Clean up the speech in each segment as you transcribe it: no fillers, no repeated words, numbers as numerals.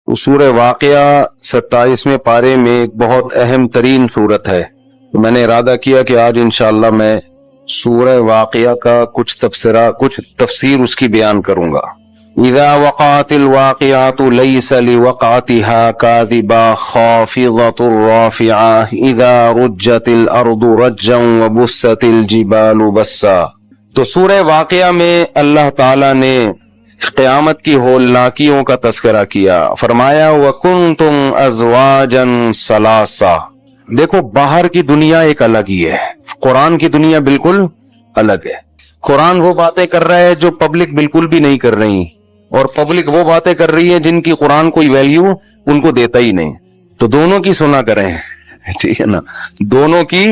سورہ واقعہ 27ویں پارے میں ایک بہت اہم ترین صورت ہے. تو میں نے ارادہ کیا کہ آج انشاءاللہ میں سورہ واقعہ کا کچھ تبصرہ، کچھ تفسیر اس کی بیان کروں گا. اذا وقعت الواقعات ليس لوقعتها كاذبة خافضة رافعة اذا رجت الارض رجا وبست الجبال بسا. تو سورہ واقعہ میں اللہ تعالی نے قیامت کی ہولناکیوں کا تذکرہ کیا. فرمایا وَكُنْتُمْ أَزْوَاجًا ثَلَاثَةً. دیکھو باہر کی دنیا ایک الگ ہی ہے، قرآن کی دنیا بالکل الگ ہے. قرآن وہ باتیں کر رہا ہے جو پبلک بالکل بھی نہیں کر رہی، اور پبلک وہ باتیں کر رہی ہے جن کی قرآن کوئی ویلیو ان کو دیتا ہی نہیں. تو دونوں کی سنا کریں، ٹھیک ہے نا، دونوں کی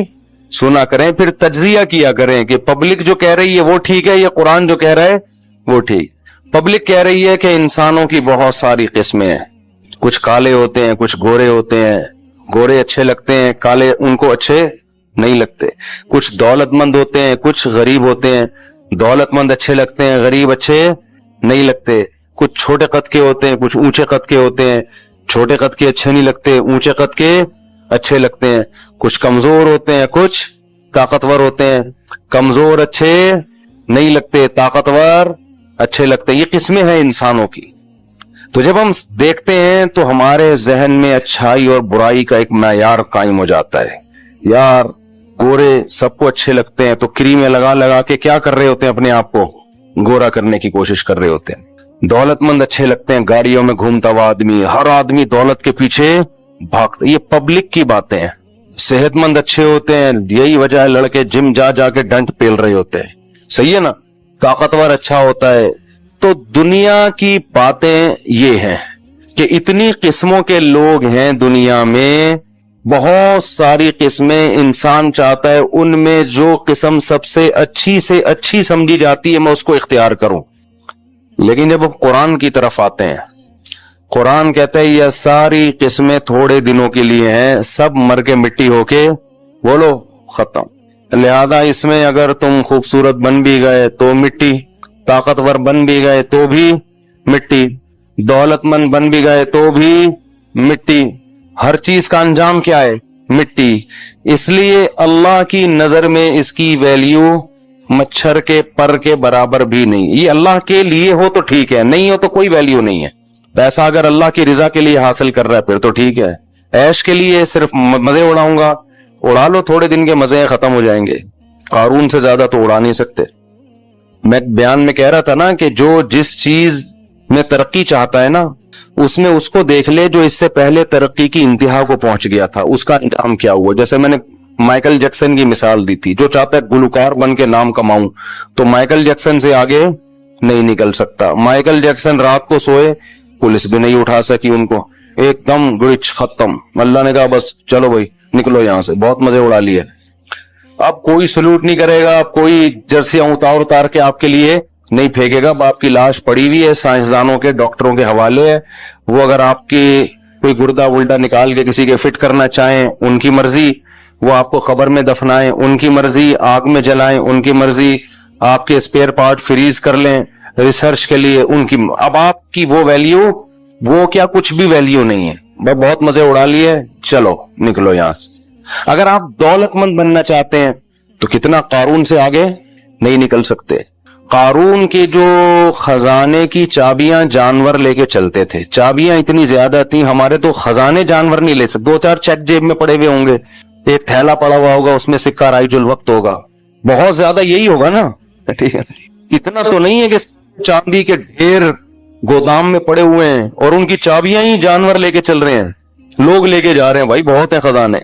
سنا کریں، پھر تجزیہ کیا کریں کہ پبلک جو کہہ رہی ہے وہ ٹھیک ہے یا قرآن جو کہہ رہا ہے وہ ٹھیک. پبلک کہہ رہی ہے کہ انسانوں کی بہت ساری قسمیں ہیں، کچھ کالے ہوتے ہیں، کچھ گورے ہوتے ہیں، گورے اچھے لگتے ہیں، کالے ان کو اچھے نہیں لگتے. کچھ دولت مند ہوتے ہیں، کچھ غریب ہوتے ہیں، دولت مند اچھے لگتے ہیں، غریب اچھے نہیں لگتے. کچھ چھوٹے قد کے ہوتے ہیں، کچھ اونچے قد کے ہوتے ہیں، چھوٹے قد کے اچھے نہیں لگتے، اونچے قد کے اچھے لگتے ہیں. کچھ کمزور ہوتے ہیں، کچھ طاقتور ہوتے ہیں، کمزور اچھے نہیں لگتے، طاقتور اچھے لگتے ہیں. یہ قسمیں ہیں انسانوں کی. تو جب ہم دیکھتے ہیں تو ہمارے ذہن میں اچھائی اور برائی کا ایک معیار قائم ہو جاتا ہے. یار گورے سب کو اچھے لگتے ہیں، تو کریمیں لگا لگا کے کیا کر رہے ہوتے ہیں، اپنے آپ کو گورا کرنے کی کوشش کر رہے ہوتے ہیں. دولت مند اچھے لگتے ہیں، گاڑیوں میں گھومتا ہوا آدمی، ہر آدمی دولت کے پیچھے بھاگتا. یہ پبلک کی باتیں ہیں. صحت مند اچھے ہوتے ہیں، یہی وجہ ہے لڑکے جم جا جا کے ڈنٹ پیل رہے ہوتے ہیں. صحیح ہے نا. طاقتور اچھا ہوتا ہے. تو دنیا کی باتیں یہ ہیں کہ اتنی قسموں کے لوگ ہیں دنیا میں، بہت ساری قسمیں. انسان چاہتا ہے ان میں جو قسم سب سے اچھی سمجھی جاتی ہے میں اس کو اختیار کروں. لیکن جب ہم قرآن کی طرف آتے ہیں، قرآن کہتا ہے یہ ساری قسمیں تھوڑے دنوں کے لیے ہیں، سب مر کے مٹی ہو کے بولو ختم. لہذا اس میں اگر تم خوبصورت بن بھی گئے تو مٹی، طاقتور بن بھی گئے تو بھی مٹی، دولت مند بن بھی گئے تو بھی مٹی. ہر چیز کا انجام کیا ہے؟ مٹی. اس لیے اللہ کی نظر میں اس کی ویلیو مچھر کے پر کے برابر بھی نہیں. یہ اللہ کے لیے ہو تو ٹھیک ہے، نہیں ہو تو کوئی ویلیو نہیں ہے. پیسہ اگر اللہ کی رضا کے لیے حاصل کر رہا ہے پھر تو ٹھیک ہے. عیش کے لیے صرف مزے اڑاؤں گا، اڑا لو، تھوڑے دن کے مزے ختم ہو جائیں گے. قارون سے زیادہ تو اڑا نہیں سکتے. میں بیان میں کہہ رہا تھا نا کہ جو جس چیز میں ترقی چاہتا ہے نا، اس میں اس کو دیکھ لے جو اس سے پہلے ترقی کی انتہا کو پہنچ گیا تھا، اس کا انجام کیا ہوا. جیسے میں نے مائیکل جیکسن کی مثال دی تھی، جو چاہتا ہے گلوکار بن کے نام کماؤں تو مائیکل جیکسن سے آگے نہیں نکل سکتا. مائیکل جیکسن رات کو سوئے، پولیس بھی نہیں اٹھا سکی ان کو، ایک دم گڑچ ختم. اللہ نے کہا بس چلو بھائی نکلو یہاں سے، بہت مزے اڑا لیے. اب کوئی سلوٹ نہیں کرے گا، اب کوئی جرسیاں اتار کے آپ کے لیے نہیں پھینکے گا. آپ کی لاش پڑی ہوئی ہے، سائنسدانوں کے ڈاکٹروں کے حوالے ہے. وہ اگر آپ کی کوئی گردہ ولٹا نکال کے کسی کے فٹ کرنا چاہیں ان کی مرضی، وہ آپ کو قبر میں دفنائیں ان کی مرضی، آگ میں جلائیں ان کی مرضی، آپ کے اسپیئر پارٹ فریز کر لیں ریسرچ کے لیے ان کی. اب آپ کی وہ ویلیو، وہ کیا کچھ بھی ویلیو نہیں ہے. بہت مزے اڑا لیے، چلو نکلو یہاں سے. اگر آپ دولت مند بننا چاہتے ہیں تو کتنا قارون سے آگے نہیں نکل سکتے. قارون کے جو خزانے کی چابیاں جانور لے کے چلتے تھے، چابیاں اتنی زیادہ تھیں، ہمارے تو خزانے جانور نہیں لے سکتے. 2-4 چیک جیب میں پڑے ہوئے ہوں گے، ایک تھیلا پڑا ہوا ہوگا اس میں سکہ رائج الوقت ہوگا، بہت زیادہ یہی ہوگا نا. ٹھیک ہے، اتنا تو نہیں ہے کہ چاندی کے ڈھیر گودام میں پڑے ہوئے ہیں اور ان کی چابیاں ہی جانور لے کے چل رہے ہیں، لوگ لے کے جا رہے ہیں. بھائی بہت ہیں خزانے،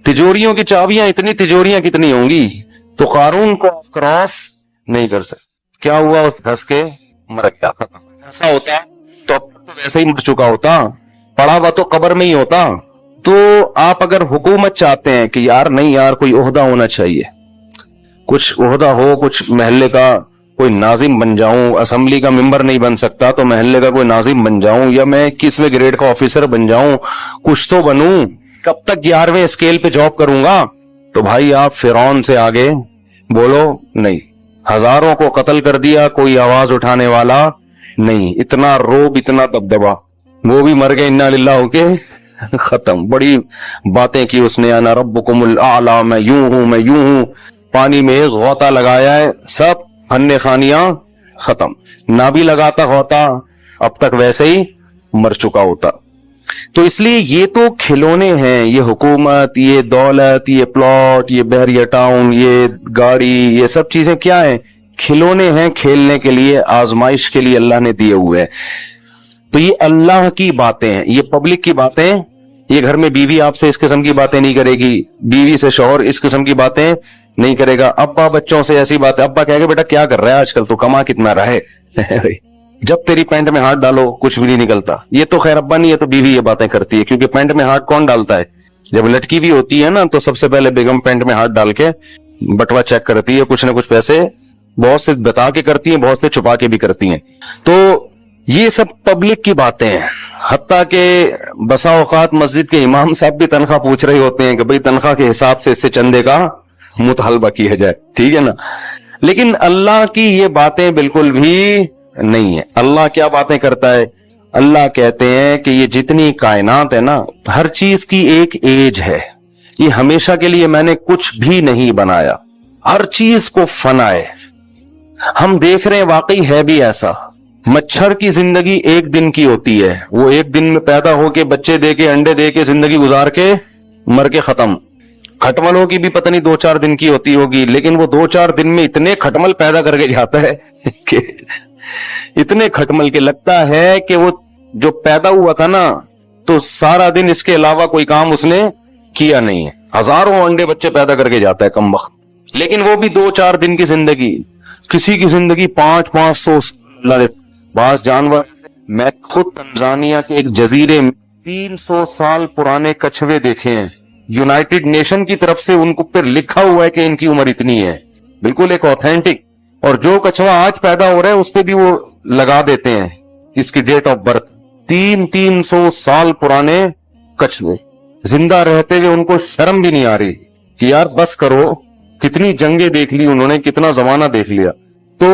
تجوریوں کی چابیاں اتنی، تجوریاں کتنی ہوں گی. تو قارون کو کراس نہیں کر سکتے. کیا ہوا؟ اس دھس کے مر گیا، ختم. ایسا ہوتا تو اب تو ویسے ہی مر چکا ہوتا، پڑا ہوا تو قبر میں ہی ہوتا. تو آپ اگر حکومت چاہتے ہیں کہ یار نہیں یار کوئی عہدہ ہونا چاہیے، کچھ عہدہ ہو، کچھ محلے کا کوئی ناظم بن جاؤں، اسمبلی کا ممبر نہیں بن سکتا تو محلے کا کوئی ناظم بن جاؤں، یا میں 21ویں گریڈ کا آفیسر بن جاؤں، کچھ تو بنوں، کب تک 11ویں اسکیل پہ جاب کروں گا. تو بھائی آپ فرعون سے آگے بولو نہیں. ہزاروں کو قتل کر دیا، کوئی آواز اٹھانے والا نہیں. اتنا روب، اتنا دبدبا. وہ بھی مر گئے انا للہ ہو کے، ختم. بڑی باتیں کی اس نے، انا ربکم الاعلی، میں یوں ہوں میں یوں ہوں. پانی میں ایک غوطہ لگایا ہے، سب فن خانیاں ختم. نہ بھی لگاتا غوطہ اب تک ویسے ہی مر چکا ہوتا. تو اس لیے یہ تو کھلونے ہیں، یہ حکومت، یہ دولت، یہ پلاٹ، یہ بحریہ ٹاؤن، یہ گاڑی، یہ سب چیزیں کیا ہیں؟ کھلونے ہیں، کھیلنے کے لیے، آزمائش کے لیے اللہ نے دیے ہوئے ہیں. تو یہ اللہ کی باتیں ہیں، یہ پبلک کی باتیں. یہ گھر میں بیوی آپ سے اس قسم کی باتیں نہیں کرے گی، بیوی سے شوہر اس قسم کی باتیں نہیں کرے گا، ابا بچوں سے ایسی باتیں. ابا کہے گا بیٹا کیا کر رہا ہے آج کل، تو کما کتنا رہا ہے جب تیری پینٹ میں ہاتھ ڈالو کچھ بھی نہیں نکلتا. یہ تو خیر ابا نہیں ہے تو بیوی یہ باتیں کرتی ہے، کیونکہ پینٹ میں ہاتھ کون ڈالتا ہے؟ جب لٹکی بھی ہوتی ہے نا تو سب سے پہلے بیگم پینٹ میں ہاتھ ڈال کے بٹوا چیک کرتی ہے، کچھ نہ کچھ پیسے بہت سے بتا کے کرتی ہیں، بہت سے چھپا کے بھی کرتی ہیں. تو یہ سب پبلک کی باتیں ہیں. حتیٰ کہ بسا اوقات مسجد کے امام صاحب بھی تنخواہ پوچھ رہے ہوتے ہیں کہ بھئی تنخواہ کے حساب سے اس سے چندے کا مطالبہ کیا جائے، ٹھیک ہے نا. لیکن اللہ کی یہ باتیں بالکل بھی نہیں ہے. اللہ کیا باتیں کرتا ہے؟ اللہ کہتے ہیں کہ یہ جتنی کائنات ہے نا، ہر چیز کی ایک ایج ہے. یہ ہمیشہ کے لیے میں نے کچھ بھی نہیں بنایا، ہر چیز کو فنا ہے. ہم دیکھ رہے ہیں واقعی ہے بھی ایسا. مچھر کی زندگی ایک دن کی ہوتی ہے، وہ ایک دن میں پیدا ہو کے بچے دے کے انڈے دے کے زندگی گزار کے مر کے ختم. کھٹملوں کی بھی پتہ نہیں 2-4 دن کی ہوتی ہوگی، لیکن وہ 2-4 دن میں اتنے کھٹمل پیدا کر کے جاتا ہے کہ اتنے کھٹمل کے لگتا ہے کہ وہ جو پیدا ہوا تھا نا تو سارا دن اس کے علاوہ کوئی کام اس نے کیا نہیں ہے. ہزاروں انڈے بچے پیدا کر کے جاتا ہے کم وقت، لیکن وہ بھی 2-4 دن کی زندگی. کسی کی زندگی 500-500. بعض جانور، میں خود تنزانیہ کے ایک جزیرے میں 300 سال پرانے کچھوے دیکھے ہیں. یونائٹڈ نیشن کی طرف سے ان کو پھر لکھا ہوا ہے کہ ان کی عمر اتنی ہے، بالکل ایک اوتھینٹک. اور جو کچھوا آج پیدا ہو رہا ہے اس پہ بھی وہ لگا دیتے ہیں اس کی ڈیٹ آف برتھ. 300 سال پرانے کچھوے زندہ رہتے ہوئے ان کو شرم بھی نہیں آ رہی کہ یار بس کرو، کتنی جنگیں دیکھ لی انہوں نے، کتنا زمانہ دیکھ لیا. تو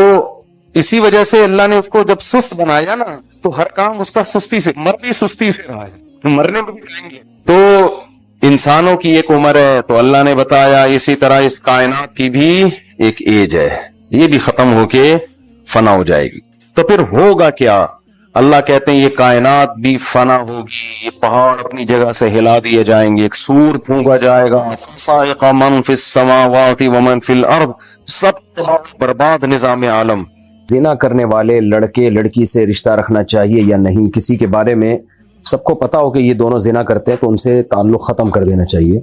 اسی وجہ سے اللہ نے اس کو جب سست بنایا نا تو ہر کام اس کا سستی سے، مر بھی سستی سے رہا ہے، مرنے میں بھی جائیں گے. تو انسانوں کی ایک عمر ہے، تو اللہ نے بتایا اسی طرح اس کائنات کی بھی ایک ایج ہے، یہ بھی ختم ہو کے فنا ہو جائے گی. تو پھر ہوگا کیا؟ اللہ کہتے ہیں یہ کائنات بھی فنا ہوگی، یہ پہاڑ اپنی جگہ سے ہلا دیے جائیں گے، ایک سور پھونکا جائے گا، فصائق من فی السماوات ومن فی الارض، سب برباد نظام عالم. زنا کرنے والے لڑکے لڑکی سے رشتہ رکھنا چاہیے یا نہیں؟ کسی کے بارے میں سب کو پتا ہو کہ یہ دونوں زنا کرتے ہیں تو ان سے تعلق ختم کر دینا چاہیے.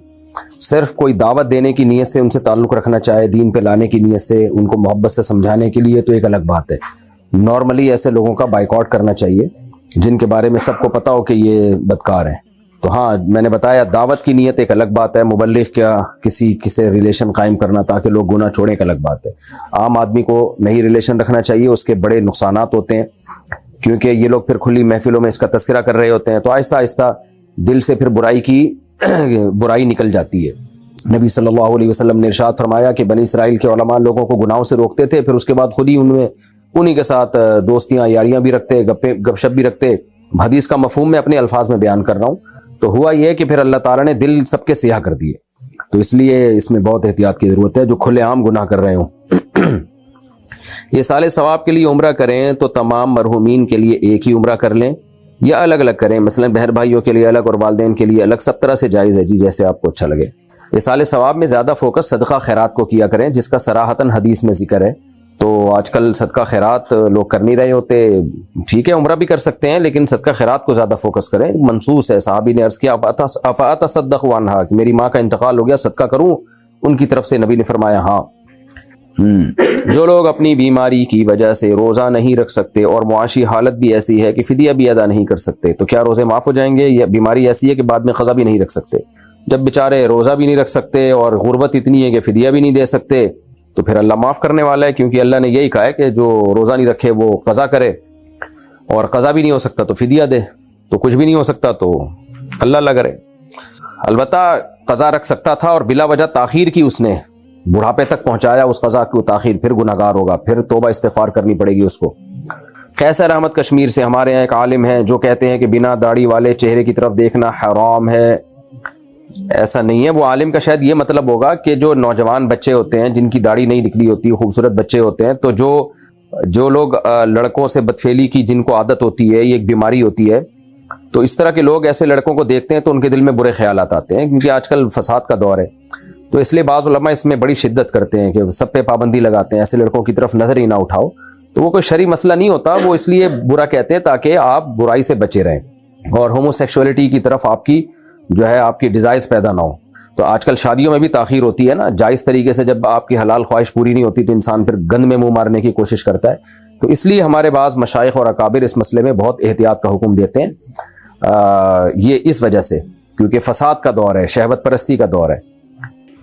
صرف کوئی دعوت دینے کی نیت سے ان سے تعلق رکھنا چاہے، دین پہ لانے کی نیت سے، ان کو محبت سے سمجھانے کے لیے، تو ایک الگ بات ہے. نارملی ایسے لوگوں کا بائیکاٹ کرنا چاہیے جن کے بارے میں سب کو پتا ہو کہ یہ بدکار ہیں. تو ہاں میں نے بتایا دعوت کی نیت ایک الگ بات ہے، مبلغ کا کسی سے ریلیشن قائم کرنا تاکہ لوگ گناہ چھوڑیں ایک الگ بات ہے. عام آدمی کو نہیں ریلیشن رکھنا چاہیے، اس کے بڑے نقصانات ہوتے ہیں کیونکہ یہ لوگ پھر کھلی محفلوں میں اس کا تذکرہ کر رہے ہوتے ہیں، تو آہستہ آہستہ دل سے پھر برائی نکل جاتی ہے. نبی صلی اللہ علیہ وسلم نے ارشاد فرمایا کہ بنی اسرائیل کے علماء لوگوں کو گناہوں سے روکتے تھے، پھر اس کے بعد خود ہی انہی کے ساتھ دوستیاں یاریاں بھی رکھتے، گپ شپ بھی رکھتے. حدیث کا مفہوم میں اپنے الفاظ میں بیان کر رہا ہوں. تو ہوا یہ کہ پھر اللہ تعالیٰ نے دل سب کے سیاہ کر دیے. تو اس لیے اس میں بہت احتیاط کی ضرورت ہے جو کھلے عام گناہ کر رہے ہوں. یہ سال ثواب کے لیے عمرہ کریں تو تمام مرحومین کے لیے ایک ہی عمرہ کر لیں یا الگ الگ کریں؟ مثلا بہن بھائیوں کے لیے الگ اور والدین کے لیے الگ، سب طرح سے جائز ہے جی، جیسے آپ کو اچھا لگے. یہ سال ثواب میں زیادہ فوکس صدقہ خیرات کو کیا کریں جس کا صراحتاً حدیث میں ذکر ہے. تو آج کل صدقہ خیرات لوگ کر نہیں رہے ہوتے. ٹھیک ہے عمرہ بھی کر سکتے ہیں لیکن صدقہ خیرات کو زیادہ فوکس کریں. منصوص ہے، صحابی نے عرض کیا افاتصدق عنہا، کہ میری ماں کا انتقال ہو گیا، صدقہ کروں؟ ان کی طرف سے نبی نے فرمایا ہاں. جو لوگ اپنی بیماری کی وجہ سے روزہ نہیں رکھ سکتے اور معاشی حالت بھی ایسی ہے کہ فدیہ بھی ادا نہیں کر سکتے، تو کیا روزے معاف ہو جائیں گے؟ یا بیماری ایسی ہے کہ بعد میں قضا بھی نہیں رکھ سکتے؟ جب بیچارے روزہ بھی نہیں رکھ سکتے اور غربت اتنی ہے کہ فدیہ بھی نہیں دے سکتے تو پھر اللہ معاف کرنے والا ہے، کیونکہ اللہ نے یہی کہا ہے کہ جو روزہ نہیں رکھے وہ قضا کرے، اور قضا بھی نہیں ہو سکتا تو فدیہ دے، تو کچھ بھی نہیں ہو سکتا تو اللہ کرے. البتہ قضا رکھ سکتا تھا اور بلا وجہ تاخیر کی اس نے، بڑھاپے تک پہنچایا اس قضا کی تاخیر، پھر گناہگار ہوگا، پھر توبہ استغفار کرنی پڑے گی اس کو. قیصر احمد کشمیر سے ہمارے یہاں ایک عالم ہیں جو کہتے ہیں کہ بنا داڑھی والے چہرے کی طرف دیکھنا حرام ہے. ایسا نہیں ہے. وہ عالم کا شاید یہ مطلب ہوگا کہ جو نوجوان بچے ہوتے ہیں جن کی داڑھی نہیں نکلی ہوتی، خوبصورت بچے ہوتے ہیں، تو جو لوگ لڑکوں سے بدفعلی کی جن کو عادت ہوتی ہے، یہ ایک بیماری ہوتی ہے، تو اس طرح کے لوگ ایسے لڑکوں کو دیکھتے ہیں تو ان کے دل میں برے خیالات آتے ہیں، کیونکہ آج کل فساد کا دور ہے. تو اس لیے بعض علماء اس میں بڑی شدت کرتے ہیں کہ سب پہ پابندی لگاتے ہیں، ایسے لڑکوں کی طرف نظر ہی نہ اٹھاؤ. تو وہ کوئی شرعی مسئلہ نہیں ہوتا، وہ اس لیے برا کہتے ہیں تاکہ آپ برائی سے بچے رہیں اور ہومو سیکشولیٹی کی طرف آپ کی ڈیزائرز پیدا نہ ہو. تو آج کل شادیوں میں بھی تاخیر ہوتی ہے نا، جائز طریقے سے جب آپ کی حلال خواہش پوری نہیں ہوتی تو انسان پھر گند میں منہ مارنے کی کوشش کرتا ہے. تو اس لیے ہمارے بعض مشائخ اور اکابر اس مسئلے میں بہت احتیاط کا حکم دیتے ہیں. یہ اس وجہ سے کیونکہ فساد کا دور ہے، شہوت پرستی کا دور ہے.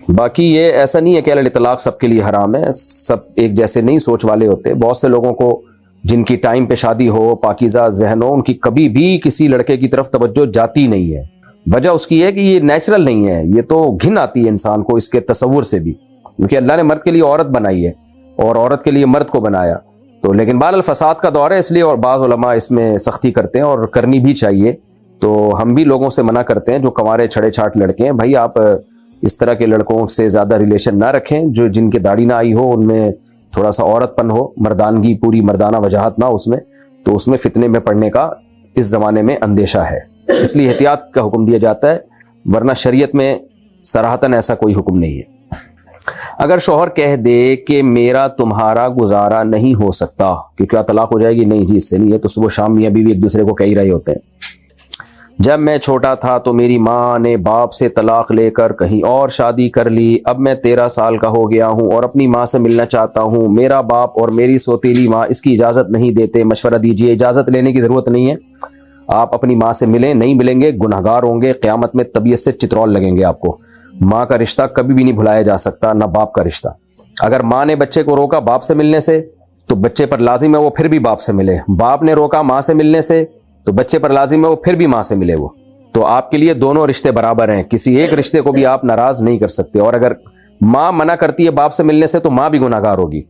باقی یہ ایسا نہیں ہے کہ علی الاطلاق سب کے لیے حرام ہے، سب ایک جیسے نہیں سوچ والے ہوتے. بہت سے لوگوں کو جن کی ٹائم پہ شادی ہو، پاکیزہ ذہن ہو، ان کی کبھی بھی کسی لڑکے کی طرف توجہ جاتی نہیں ہے. وجہ اس کی ہے کہ یہ نیچرل نہیں ہے، یہ تو گھن آتی ہے انسان کو اس کے تصور سے بھی، کیونکہ اللہ نے مرد کے لیے عورت بنائی ہے اور عورت کے لیے مرد کو بنایا. تو لیکن بہرحال فساد کا دور ہے اس لیے، اور بعض علماء اس میں سختی کرتے ہیں اور کرنی بھی چاہیے. تو ہم بھی لوگوں سے منع کرتے ہیں جو کنوارے چھڑے چھاٹ لڑکے ہیں، بھائی آپ اس طرح کے لڑکوں سے زیادہ ریلیشن نہ رکھیں، جو جن کے داڑھی نہ آئی ہو، ان میں تھوڑا سا عورت پن ہو، مردانگی پوری مردانہ وجاہت نہ اس میں، تو اس میں فتنے میں پڑنے کا اس زمانے میں اندیشہ ہے. اس لیے احتیاط کا حکم دیا جاتا ہے، ورنہ شریعت میں صراحتاً ایسا کوئی حکم نہیں ہے. اگر شوہر کہہ دے کہ میرا تمہارا گزارا نہیں ہو سکتا، کہ کیا طلاق ہو جائے گی؟ نہیں جی، اس سے نہیں ہے. تو صبح شام میاں بیوی ایک دوسرے کو کہہ ہی رہے ہوتے ہیں. جب میں چھوٹا تھا تو میری ماں نے باپ سے طلاق لے کر کہیں اور شادی کر لی. اب میں 13 سال کا ہو گیا ہوں اور اپنی ماں سے ملنا چاہتا ہوں. میرا باپ اور میری سوتیلی ماں اس کی اجازت نہیں دیتے. مشورہ دیجیے. اجازت لینے کی ضرورت نہیں ہے، آپ اپنی ماں سے ملیں. نہیں ملیں گے گنہگار ہوں گے، قیامت میں طبیعت سے چترول لگیں گے آپ کو. ماں کا رشتہ کبھی بھی نہیں بھلایا جا سکتا، نہ باپ کا رشتہ. اگر ماں نے بچے کو روکا باپ سے ملنے سے تو بچے پر لازم ہے وہ پھر بھی باپ سے ملے. باپ نے روکا ماں سے ملنے سے تو بچے پر لازم ہے وہ پھر بھی ماں سے ملے. وہ تو آپ کے لیے دونوں رشتے برابر ہیں، کسی ایک رشتے کو بھی آپ ناراض نہیں کر سکتے. اور اگر ماں منع کرتی ہے باپ سے ملنے سے تو ماں بھی گناہگار ہوگی،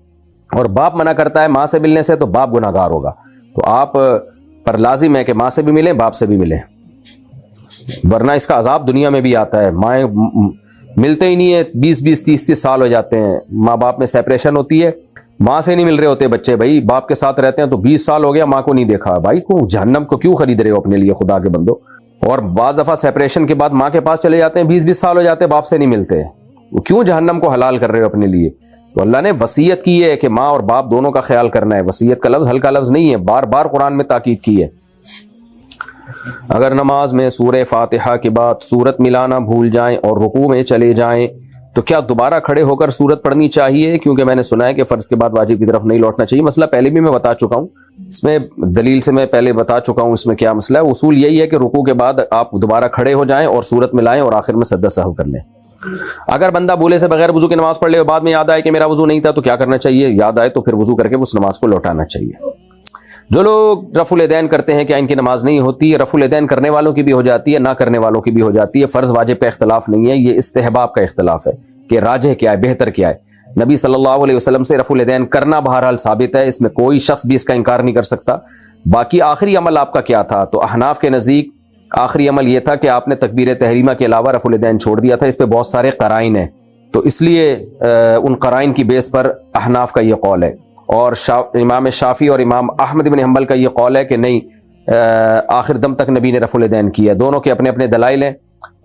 اور باپ منع کرتا ہے ماں سے ملنے سے تو باپ گناہگار ہوگا. تو آپ پر لازم ہے کہ ماں سے بھی ملیں باپ سے بھی ملیں، ورنہ اس کا عذاب دنیا میں بھی آتا ہے. مائیں ملتے ہی نہیں ہے، 20-20 30-30 سال ہو جاتے ہیں. ماں باپ میں سیپریشن ہوتی ہے، ماں سے نہیں مل رہے ہوتے بچے. بھائی باپ کے ساتھ رہتے ہیں تو 20 سال ہو گیا ماں کو نہیں دیکھا. بھائی کو جہنم کو کیوں خرید رہے ہو اپنے لیے خدا کے بندو؟ اور بعض دفعہ سیپریشن کے بعد ماں کے پاس چلے جاتے ہیں، 20-20 سال ہو جاتے ہیں باپ سے نہیں ملتے. وہ کیوں جہنم کو حلال کر رہے ہو اپنے لیے؟ تو اللہ نے وصیت کی ہے کہ ماں اور باپ دونوں کا خیال کرنا ہے. وصیت کا لفظ ہلکا لفظ نہیں ہے، بار بار قرآن میں تاکید کی ہے. اگر نماز میں سورہ فاتحہ کے بعد سورت ملانا بھول جائیں اور رکوع میں چلے جائیں تو کیا دوبارہ کھڑے ہو کر سورت پڑھنی چاہیے؟ کیونکہ میں نے سنا ہے کہ فرض کے بعد واجب کی طرف نہیں لوٹنا چاہیے. مسئلہ پہلے بھی میں بتا چکا ہوں، اس میں دلیل سے میں پہلے بتا چکا ہوں اس میں کیا مسئلہ ہے. اصول یہی ہے کہ رکوع کے بعد آپ دوبارہ کھڑے ہو جائیں اور سورت ملائیں اور آخر میں سجدہ سہو کر لیں. اگر بندہ بھولے سے بغیر وضو کی نماز پڑھ لے اور بعد میں یاد آئے کہ میرا وضو نہیں تھا تو کیا کرنا چاہیے؟ یاد آئے تو پھر وضو کر کے اس نماز کو لوٹانا چاہیے. جو لوگ رفع الیدین کرتے ہیں کیا ان کی نماز نہیں ہوتی؟ رفع الیدین کرنے والوں کی بھی ہو جاتی ہے، نہ کرنے والوں کی بھی ہو جاتی ہے. فرض واجب کا اختلاف نہیں ہے، یہ استحباب کا اختلاف ہے کہ راجح کیا ہے، بہتر کیا ہے. نبی صلی اللہ علیہ وسلم سے رفع الیدین کرنا بہرحال ثابت ہے، اس میں کوئی شخص بھی اس کا انکار نہیں کر سکتا. باقی آخری عمل آپ کا کیا تھا؟ تو احناف کے نزدیک آخری عمل یہ تھا کہ آپ نے تکبیر تحریمہ کے علاوہ رفع الیدین چھوڑ دیا تھا. اس پہ بہت سارے قرائن ہیں، تو اس لیے ان قرائن کی بیس پر احناف کا یہ قول ہے. اور امام شافعی اور امام احمد بن حنبل کا یہ قول ہے کہ نہیں، آخر دم تک نبی نے رفع الیدین کیا. دونوں کے اپنے اپنے دلائل ہیں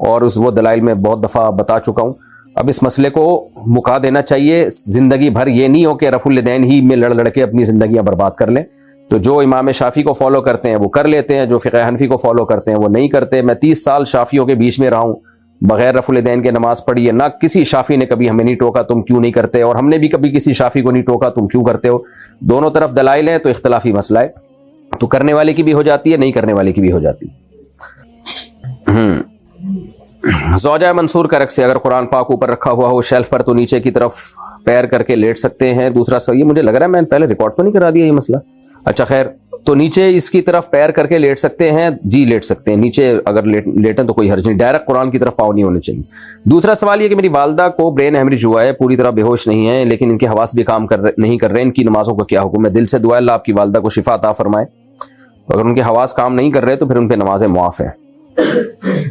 اور وہ دلائل میں بہت دفعہ بتا چکا ہوں. اب اس مسئلے کو مکا دینا چاہیے. زندگی بھر یہ نہیں ہو کہ رفع الیدین ہی میں لڑ کے اپنی زندگیاں برباد کر لیں. تو جو امام شافعی کو فالو کرتے ہیں وہ کر لیتے ہیں، جو فقہ حنفی کو فالو کرتے ہیں وہ نہیں کرتے. میں 30 سال شافعیوں کے بیچ میں رہا ہوں، بغیر رفع الیدین کے نماز پڑھی ہے. نہ کسی شافعی نے کبھی ہمیں نہیں ٹوکا تم کیوں نہیں کرتے، اور ہم نے بھی کبھی کسی شافعی کو نہیں ٹوکا تم کیوں کرتے ہو. دونوں طرف دلائل ہیں، تو اختلافی مسئلہ ہے. تو کرنے والے کی بھی ہو جاتی ہے، نہیں کرنے والے کی بھی ہو جاتی ہے. زوجہ منصور کا رقص سے اگر قرآن پاک اوپر رکھا ہوا ہو شیلف پر تو نیچے کی طرف پیر کر کے لیٹ سکتے ہیں. دوسرا سوال، یہ مجھے لگ رہا ہے میں نے پہلے ریکارڈ تو نہیں کرا دیا یہ مسئلہ. اچھا خیر، تو نیچے اس کی طرف پیر کر کے لیٹ سکتے ہیں، جی لیٹ سکتے ہیں نیچے، اگر لیٹیں تو کوئی حرج نہیں، ڈائریکٹ قرآن کی طرف پاؤں نہیں ہونے چاہیے۔ دوسرا سوال یہ کہ میری والدہ کو برین ہیمریج ہوا ہے، پوری طرح بے ہوش نہیں ہے، لیکن ان کے حواس بھی کام نہیں کر رہے، ان کی نمازوں کا کیا حکم ہے؟ دل سے دعا اللہ آپ کی والدہ کو شفا عطا فرمائے۔ اگر ان کے حواس کام نہیں کر رہے تو پھر ان پہ نمازیں معاف ہیں۔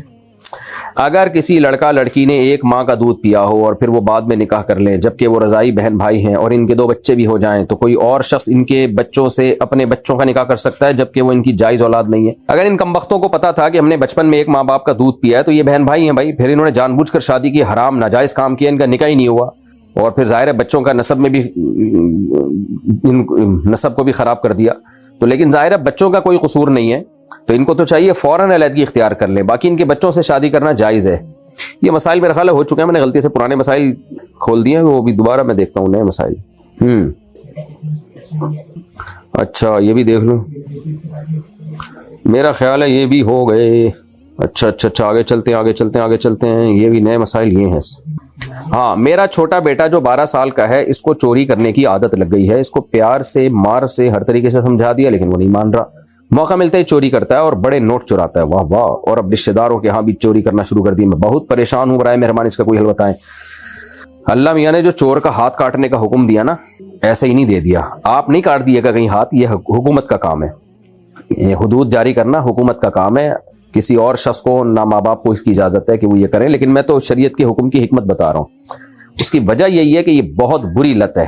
اگر کسی لڑکا لڑکی نے ایک ماں کا دودھ پیا ہو اور پھر وہ بعد میں نکاح کر لیں جبکہ وہ رضائی بہن بھائی ہیں اور ان کے 2 بچے بھی ہو جائیں، تو کوئی اور شخص ان کے بچوں سے اپنے بچوں کا نکاح کر سکتا ہے جبکہ وہ ان کی جائز اولاد نہیں ہے؟ اگر ان کمبختوں کو پتا تھا کہ ہم نے بچپن میں ایک ماں باپ کا دودھ پیا ہے تو یہ بہن بھائی ہیں بھائی، پھر انہوں نے جان بوجھ کر شادی کی، حرام ناجائز کام کیا، ان کا نکاح ہی نہیں ہوا، اور پھر ظاہر ہے بچوں کا نسب میں بھی نسب کو بھی خراب کر دیا، تو لیکن ظاہر ہے بچوں کا کوئی قصور نہیں ہے، تو ان کو تو چاہیے فوراً علیحدگی اختیار کر لیں، باقی ان کے بچوں سے شادی کرنا جائز ہے۔ یہ مسائل میرا خیال ہو چکے ہیں، میں نے غلطی سے پرانے مسائل کھول دیے ہیں، وہ بھی دوبارہ میں دیکھتا ہوں نئے مسائل۔ اچھا یہ بھی دیکھ لوں، میرا خیال ہے یہ بھی ہو گئے۔ اچھا آگے چلتے ہیں، یہ بھی نئے مسائل یہ ہیں۔ ہاں، میرا چھوٹا بیٹا جو 12 سال کا ہے، اس کو چوری کرنے کی عادت لگ گئی ہے، اس کو پیار سے مار سے ہر طریقے سے سمجھا دیا لیکن وہ نہیں مان رہا، موقع ملتا ہی چوری کرتا ہے اور بڑے نوٹ چراتا ہے، واہ واہ، اور اب رشتہ داروں کے ہاں بھی چوری کرنا شروع کر دی۔ میں بہت پریشان ہوں، برائے مہربانی اس کا کوئی حل بتائیں۔ اللہ میاں نے جو چور کا ہاتھ کاٹنے کا حکم دیا نا، ایسے ہی نہیں دے دیا، آپ نہیں کاٹ دیے گا کہیں ہاتھ، یہ حکومت کا کام ہے، یہ حدود جاری کرنا حکومت کا کام ہے، کسی اور شخص کو نہ ماں باپ کو اس کی اجازت ہے کہ وہ یہ کریں، لیکن میں تو شریعت کے حکم کی حکمت بتا رہا ہوں۔ اس کی وجہ یہی ہے کہ یہ بہت بری لت ہے،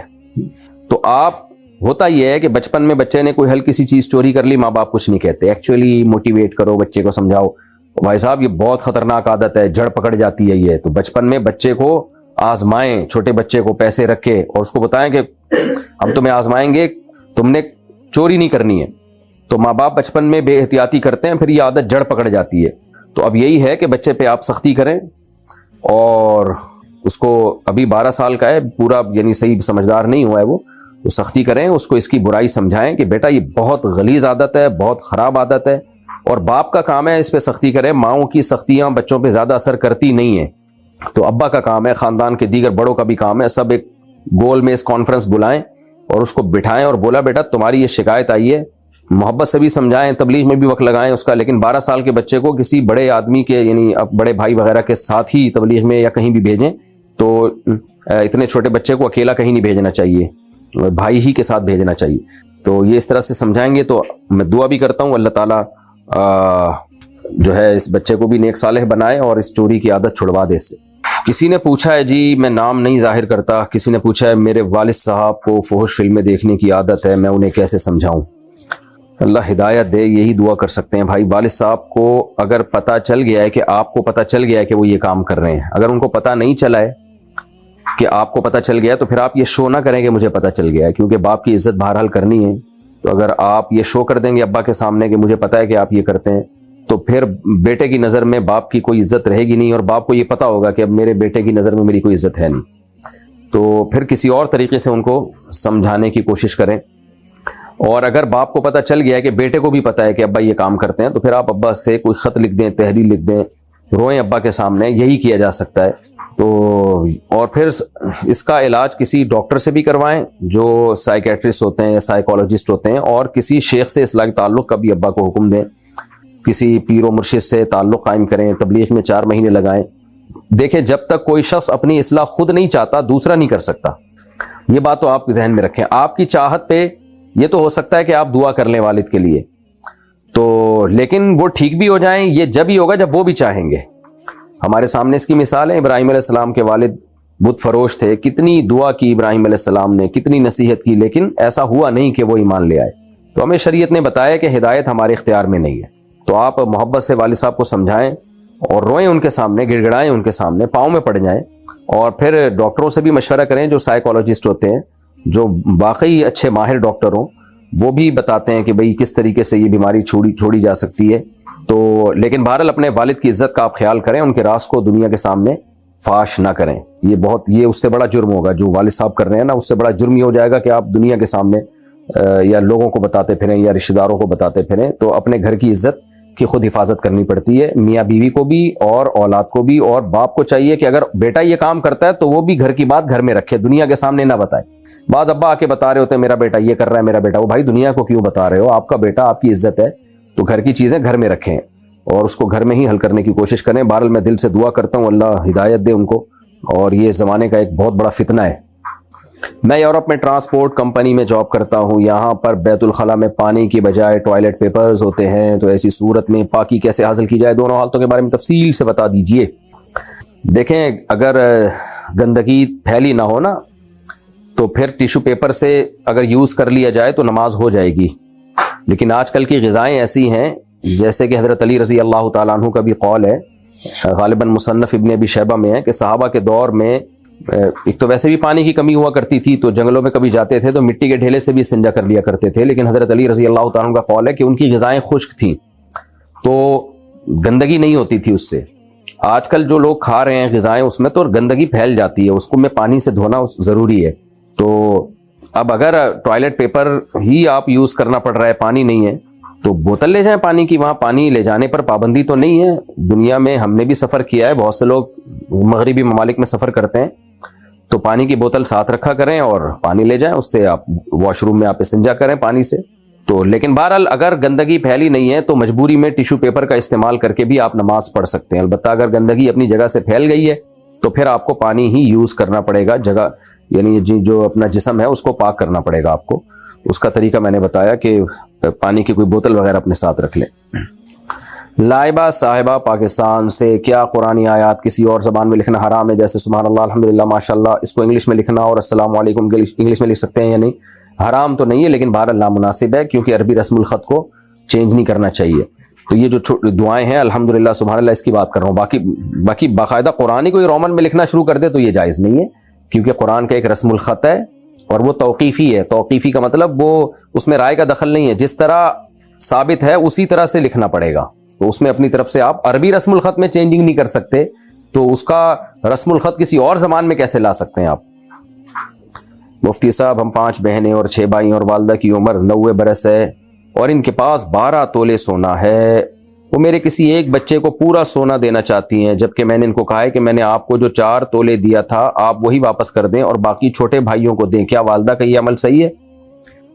تو آپ ہوتا یہ ہے کہ بچپن میں بچے نے کوئی ہلکی سی چیز چوری کر لی، ماں باپ کچھ نہیں کہتے، ایکچولی موٹیویٹ کرو، بچے کو سمجھاؤ بھائی صاحب یہ بہت خطرناک عادت ہے، جڑ پکڑ جاتی ہے یہ، تو بچپن میں بچے کو آزمائیں، چھوٹے بچے کو پیسے رکھے اور اس کو بتائیں کہ ہم تمہیں آزمائیں گے، تم نے چوری نہیں کرنی ہے، تو ماں باپ بچپن میں بے احتیاطی کرتے ہیں، پھر یہ عادت جڑ پکڑ جاتی ہے۔ تو اب یہی ہے کہ بچے پہ آپ سختی کریں، اور اس کو ابھی 12 سال کا ہے، پورا یعنی صحیح سمجھدار نہیں ہوا ہے وہ، تو سختی کریں، اس کو اس کی برائی سمجھائیں کہ بیٹا یہ بہت غلیظ عادت ہے، بہت خراب عادت ہے، اور باپ کا کام ہے اس پہ سختی کریں۔ ماؤں کی سختیاں بچوں پہ زیادہ اثر کرتی نہیں ہیں، تو ابا کا کام ہے، خاندان کے دیگر بڑوں کا بھی کام ہے، سب ایک گول میں اس کانفرنس بلائیں اور اس کو بٹھائیں اور بولا بیٹا تمہاری یہ شکایت آئی ہے، محبت سے بھی سمجھائیں، تبلیغ میں بھی وقت لگائیں اس کا، لیکن 12 سال کے بچے کو کسی بڑے آدمی کے یعنی بڑے بھائی وغیرہ کے ساتھ ہی تبلیغ میں یا کہیں بھی بھیجیں، تو اتنے چھوٹے بچے کو اکیلا کہیں نہیں بھیجنا چاہیے، بھائی ہی کے ساتھ بھیجنا چاہیے۔ تو یہ اس طرح سے سمجھائیں گے تو میں دعا بھی کرتا ہوں اللہ تعالیٰ جو ہے اس بچے کو بھی نیک صالح بنائے اور اس چوری کی عادت چھڑوا دے اس سے۔ کسی نے پوچھا ہے جی، میں نام نہیں ظاہر کرتا، کسی نے پوچھا ہے میرے والد صاحب کو فحش فلمیں دیکھنے کی عادت ہے، میں انہیں کیسے سمجھاؤں؟ اللہ ہدایت دے، یہی دعا کر سکتے ہیں بھائی۔ والد صاحب کو اگر پتہ چل گیا ہے کہ آپ کو پتہ چل گیا ہے کہ وہ یہ کام کر رہے ہیں، اگر ان کو پتہ نہیں چلا ہے کہ آپ کو پتہ چل گیا تو پھر آپ یہ شو نہ کریں کہ مجھے پتہ چل گیا ہے، کیونکہ باپ کی عزت بہرحال کرنی ہے۔ تو اگر آپ یہ شو کر دیں گے ابا کے سامنے کہ مجھے پتہ ہے کہ آپ یہ کرتے ہیں، تو پھر بیٹے کی نظر میں باپ کی کوئی عزت رہے گی نہیں، اور باپ کو یہ پتہ ہوگا کہ اب میرے بیٹے کی نظر میں میری کوئی عزت ہے نہیں، تو پھر کسی اور طریقے سے ان کو سمجھانے کی کوشش کریں۔ اور اگر باپ کو پتہ چل گیا ہے کہ بیٹے کو بھی پتہ ہے کہ ابا یہ کام کرتے ہیں، تو پھر آپ ابا سے کوئی خط لکھ دیں، تحریر لکھ دیں، روئیں ابا کے سامنے، یہی کیا جا سکتا ہے۔ تو اور پھر اس کا علاج کسی ڈاکٹر سے بھی کروائیں جو سائیکیٹرسٹ ہوتے ہیں یا سائیکالوجسٹ ہوتے ہیں، اور کسی شیخ سے اصلاحی تعلق کا بھی ابا کو حکم دیں، کسی پیر و مرشد سے تعلق قائم کریں، تبلیغ میں 4 مہینے لگائیں۔ دیکھیں جب تک کوئی شخص اپنی اصلاح خود نہیں چاہتا دوسرا نہیں کر سکتا، یہ بات تو آپ ذہن میں رکھیں۔ آپ کی چاہت پہ یہ تو ہو سکتا ہے کہ آپ دعا کر لیں والد کے لیے، تو لیکن وہ ٹھیک بھی ہو جائیں یہ جب ہی ہوگا جب وہ بھی چاہیں گے۔ ہمارے سامنے اس کی مثال ہے، ابراہیم علیہ السلام کے والد بت فروش تھے، کتنی دعا کی ابراہیم علیہ السلام نے، کتنی نصیحت کی، لیکن ایسا ہوا نہیں کہ وہ ایمان لے آئے۔ تو ہمیں شریعت نے بتایا کہ ہدایت ہمارے اختیار میں نہیں ہے، تو آپ محبت سے والد صاحب کو سمجھائیں اور روئیں ان کے سامنے، گڑ گڑائیں ان کے سامنے، پاؤں میں پڑ جائیں، اور پھر ڈاکٹروں سے بھی مشورہ کریں جو سائیکالوجسٹ ہوتے ہیں، جو واقعی اچھے ماہر ڈاکٹر ہوں، وہ بھی بتاتے ہیں کہ بھئی کس طریقے سے یہ بیماری چھوڑی جا سکتی ہے۔ تو لیکن بہرحال اپنے والد کی عزت کا آپ خیال کریں، ان کے راز کو دنیا کے سامنے فاش نہ کریں، یہ اس سے بڑا جرم ہوگا جو والد صاحب کر رہے ہیں نا، اس سے بڑا جرم یہ ہو جائے گا کہ آپ دنیا کے سامنے یا لوگوں کو بتاتے پھریں یا رشتہ داروں کو بتاتے پھریں۔ تو اپنے گھر کی عزت کی خود حفاظت کرنی پڑتی ہے، میاں بیوی کو بھی اور اولاد کو بھی، اور باپ کو چاہیے کہ اگر بیٹا یہ کام کرتا ہے تو وہ بھی گھر کی بات گھر میں رکھے، دنیا کے سامنے نہ بتائے۔ بعض ابا آ کے بتا رہے ہوتے ہیں میرا بیٹا یہ کر رہا ہے، میرا بیٹا وہ، بھائی دنیا کو کیوں بتا رہے ہو؟ آپ کا بیٹا آپ کی عزت ہے تو گھر کی چیزیں گھر میں رکھیں اور اس کو گھر میں ہی حل کرنے کی کوشش کریں۔ بہرحال میں دل سے دعا کرتا ہوں اللہ ہدایت دے ان کو، اور یہ زمانے کا ایک بہت بڑا فتنہ ہے۔ میں یورپ میں ٹرانسپورٹ کمپنی میں جاب کرتا ہوں، یہاں پر بیت الخلاء میں پانی کی بجائے ٹوائلٹ پیپرز ہوتے ہیں، تو ایسی صورت میں پاکی کیسے حاصل کی جائے؟ دونوں حالتوں کے بارے میں تفصیل سے بتا دیجئے۔ دیکھیں، اگر گندگی پھیلی نہ ہو نا تو پھر ٹیشو پیپر سے اگر یوز کر لیا جائے تو نماز ہو جائے گی، لیکن آج کل کی غذائیں ایسی ہیں جیسے کہ حضرت علی رضی اللہ تعالیٰ عنہ کا بھی قول ہے، غالباً مصنف ابن ابی شیبہ میں ہے، کہ صحابہ کے دور میں ایک تو ویسے بھی پانی کی کمی ہوا کرتی تھی، تو جنگلوں میں کبھی جاتے تھے تو مٹی کے ڈھیلے سے بھی استنجا کر لیا کرتے تھے، لیکن حضرت علی رضی اللہ تعالیٰ عنہ کا قول ہے کہ ان کی غذائیں خشک تھیں تو گندگی نہیں ہوتی تھی اس سے۔ آج کل جو لوگ کھا رہے ہیں غذائیں اس میں تو گندگی پھیل جاتی ہے، اس کو میں پانی سے دھونا ضروری ہے۔ تو اب اگر ٹوائلٹ پیپر ہی آپ یوز کرنا پڑ رہا ہے، پانی نہیں ہے، تو بوتل لے جائیں پانی کی، وہاں پانی لے جانے پر پابندی تو نہیں ہے۔ دنیا میں ہم نے بھی سفر کیا ہے، بہت سے لوگ مغربی ممالک میں سفر کرتے ہیں تو پانی کی بوتل ساتھ رکھا کریں اور پانی لے جائیں، اس سے آپ واش روم میں آپ استنجا کریں پانی سے۔ تو لیکن بہرحال اگر گندگی پھیلی نہیں ہے تو مجبوری میں ٹیشو پیپر کا استعمال کر کے بھی آپ نماز پڑھ سکتے ہیں، البتہ اگر گندگی اپنی جگہ سے پھیل گئی ہے تو پھر آپ کو پانی ہی یوز کرنا پڑے گا، جگہ یعنی جو اپنا جسم ہے اس کو پاک کرنا پڑے گا آپ کو۔ اس کا طریقہ میں نے بتایا کہ پانی کی کوئی بوتل وغیرہ اپنے ساتھ رکھ لیں۔ لائبہ صاحبہ پاکستان سے، کیا قرآنی آیات کسی اور زبان میں لکھنا حرام ہے؟ جیسے سبحان اللہ الحمدللہ ماشاءاللہ، اس کو انگلش میں لکھنا اور السلام علیکم انگلش میں لکھ سکتے ہیں یا نہیں؟ حرام تو نہیں ہے لیکن بہرحال نامناسب ہے، کیونکہ عربی رسم الخط کو چینج نہیں کرنا چاہیے۔ تو یہ جو دعائیں ہیں الحمدللہ سبحان اللہ اس کی بات کر رہا ہوں، باقی باقاعدہ قرآن کوئی رومن میں لکھنا شروع کر دے تو یہ جائز نہیں ہے، کیونکہ قرآن کا ایک رسم الخط ہے اور وہ توقیفی ہے۔ توقیفی کا مطلب وہ اس میں رائے کا دخل نہیں ہے، جس طرح ثابت ہے اسی طرح سے لکھنا پڑے گا، تو اس میں اپنی طرف سے آپ عربی رسم الخط میں چینجنگ نہیں کر سکتے، تو اس کا رسم الخط کسی اور زبان میں کیسے لا سکتے ہیں آپ؟ مفتی صاحب، ہم 5 بہنیں اور 6 بھائی اور والدہ کی عمر 90 برس ہے اور ان کے پاس 12 تولے سونا ہے، وہ میرے کسی ایک بچے کو پورا سونا دینا چاہتی ہیں، جبکہ میں نے ان کو کہا ہے کہ میں نے آپ کو جو 4 تولے دیا تھا آپ وہی واپس کر دیں اور باقی چھوٹے بھائیوں کو دیں، کیا والدہ کا یہ عمل صحیح ہے؟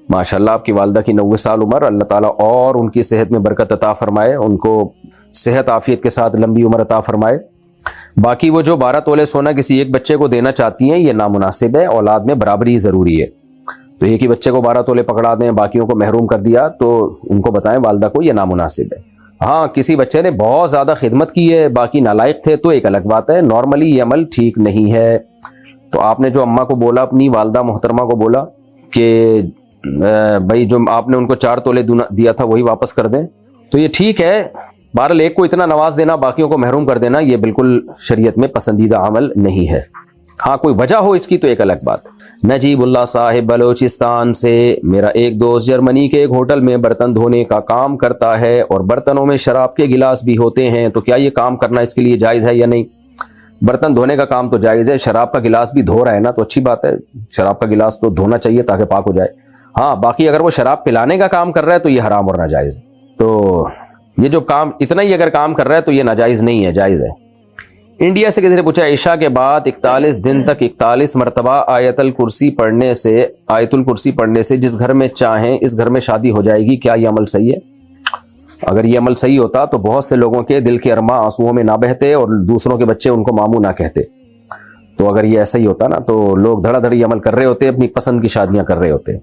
ماشاءاللہ آپ کی والدہ کی 90 سال عمر، اللہ تعالیٰ اور ان کی صحت میں برکت عطا فرمائے، ان کو صحت عافیت کے ساتھ لمبی عمر عطا فرمائے۔ باقی وہ جو 12 تولے سونا کسی ایک بچے کو دینا چاہتی ہیں یہ نامناسب ہے، اولاد میں برابری ضروری ہے، تو ایک ہی بچے کو 12 تولے پکڑا دیں باقیوں کو محروم کر دیا تو ان کو بتائیں والدہ کو یہ نامناسب ہے۔ ہاں کسی بچے نے بہت زیادہ خدمت کی ہے باقی نالائق تھے تو ایک الگ بات ہے، نارملی یہ عمل ٹھیک نہیں ہے۔ تو آپ نے جو اماں کو بولا، اپنی والدہ محترمہ کو بولا کہ بھائی جو آپ نے ان کو 4 تولے دیا تھا وہی واپس کر دیں، تو یہ ٹھیک ہے۔ بہرحال ایک کو اتنا نواز دینا باقیوں کو محروم کر دینا یہ بالکل شریعت میں پسندیدہ عمل نہیں ہے، ہاں کوئی وجہ ہو اس کی تو ایک الگ بات۔ نجیب اللہ صاحب بلوچستان سے، میرا ایک دوست جرمنی کے ایک ہوٹل میں برتن دھونے کا کام کرتا ہے اور برتنوں میں شراب کے گلاس بھی ہوتے ہیں، تو کیا یہ کام کرنا اس کے لیے جائز ہے یا نہیں؟ برتن دھونے کا کام تو جائز ہے، شراب کا گلاس بھی دھو رہا ہے نا تو اچھی بات ہے، شراب کا گلاس تو دھونا چاہیے تاکہ پاک ہو جائے۔ ہاں باقی اگر وہ شراب پلانے کا کام کر رہا ہے تو یہ حرام اور ناجائز ہے، تو یہ جو کام اتنا ہی اگر کام کر رہا ہے تو یہ ناجائز نہیں ہے، جائز ہے۔ انڈیا سے کسی نے پوچھا، عشاء کے بعد 41 دن تک 41 مرتبہ آیت الکرسی پڑھنے سے جس گھر میں چاہیں اس گھر میں شادی ہو جائے گی، کیا یہ عمل صحیح ہے؟ اگر یہ عمل صحیح ہوتا تو بہت سے لوگوں کے دل کے ارماں آنسوؤں میں نہ بہتے اور دوسروں کے بچے ان کو ماموں نہ کہتے، تو اگر یہ ایسا ہی ہوتا نا تو لوگ دھڑا دھڑی عمل کر رہے ہوتے، اپنی پسند کی شادیاں کر رہے ہوتے،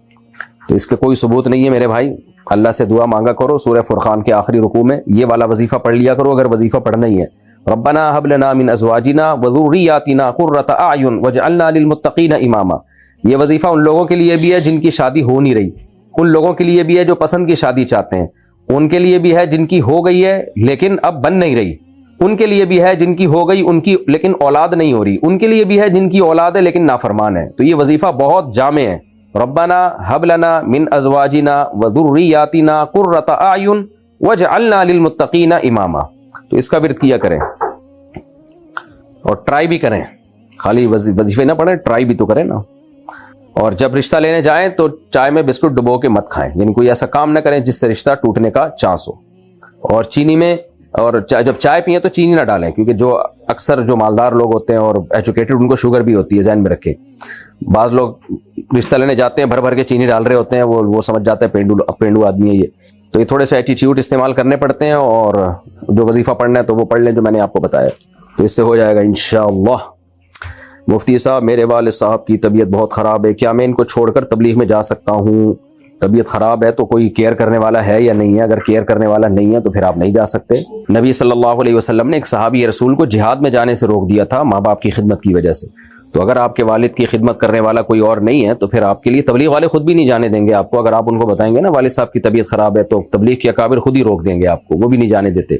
تو اس کے کوئی ثبوت نہیں ہے میرے بھائی۔ اللہ سے دعا مانگا کرو، سورہ فرقان کے آخری رکوع میں یہ والا وظیفہ پڑھ لیا کرو اگر وظیفہ پڑھنا ہی ہے، ربنا هب لنا من ازواجنا وذرياتنا قرۃ اعین واجعلنا للمتقین اماما۔ یہ وظیفہ ان لوگوں کے لیے بھی ہے جن کی شادی ہو نہیں رہی، ان لوگوں کے لیے بھی ہے جو پسند کی شادی چاہتے ہیں، ان کے لیے بھی ہے جن کی ہو گئی ہے لیکن اب بن نہیں رہی، ان کے لیے بھی ہے جن کی ہو گئی ان کی لیکن اولاد نہیں ہو رہی، ان کے لیے بھی ہے جن کی اولاد ہے لیکن نافرمان ہے۔ تو یہ وظیفہ بہت جامع ہے، ربنا هب لنا من ازواجنا وذرياتنا قرۃ اعین واجعلنا للمتقین اماما۔ تو اس کا ورد کیا کریں اور ٹرائی بھی کریں، خالی وظیفے نہ پڑھیں، ٹرائی بھی تو کریں نا۔ اور جب رشتہ لینے جائیں تو چائے میں بسکٹ ڈبو کے مت کھائیں، یعنی کوئی ایسا کام نہ کریں جس سے رشتہ ٹوٹنے کا چانس ہو۔ اور چینی میں اور جب چائے پئیں تو چینی نہ ڈالیں، کیونکہ جو اکثر جو مالدار لوگ ہوتے ہیں اور ایجوکیٹڈ ان کو شوگر بھی ہوتی ہے، ذہن میں رکھیں۔ بعض لوگ رشتہ لینے جاتے ہیں بھر بھر کے چینی ڈال رہے ہوتے ہیں، وہ سمجھ جاتا ہے پینڈو آدمی ہے یہ، تو یہ تھوڑے سے ایٹیٹیوڈ استعمال کرنے پڑتے ہیں، اور جو وظیفہ پڑھنا ہے تو وہ پڑھ لیں جو میں نے آپ کو بتایا، تو اس سے ہو جائے گا انشاءاللہ۔ مفتی صاحب میرے والد صاحب کی طبیعت بہت خراب ہے، کیا میں ان کو چھوڑ کر تبلیغ میں جا سکتا ہوں؟ طبیعت خراب ہے تو کوئی کیئر کرنے والا ہے یا نہیں ہے؟ اگر کیئر کرنے والا نہیں ہے تو پھر آپ نہیں جا سکتے۔ نبی صلی اللہ علیہ وسلم نے ایک صحابی رسول کو جہاد میں جانے سے روک دیا تھا ماں باپ کی خدمت کی وجہ سے، تو اگر آپ کے والد کی خدمت کرنے والا کوئی اور نہیں ہے تو پھر آپ کے لیے تبلیغ والے خود بھی نہیں جانے دیں گے آپ کو۔ اگر آپ ان کو بتائیں گے نا والد صاحب کی طبیعت خراب ہے تو تبلیغ کے اکابر خود ہی روک دیں گے آپ کو، وہ بھی نہیں جانے دیتے۔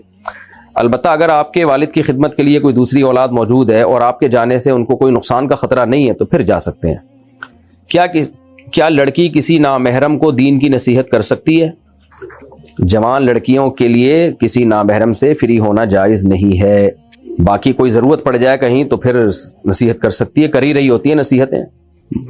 البتہ اگر آپ کے والد کی خدمت کے لیے کوئی دوسری اولاد موجود ہے اور آپ کے جانے سے ان کو کوئی نقصان کا خطرہ نہیں ہے تو پھر جا سکتے ہیں۔ کیا لڑکی کسی نامحرم کو دین کی نصیحت کر سکتی ہے؟ جوان لڑکیوں کے لیے کسی نامحرم سے فری ہونا جائز نہیں ہے، باقی کوئی ضرورت پڑ جائے کہیں تو پھر نصیحت کر سکتی ہے، کر ہی رہی ہوتی ہے نصیحتیں۔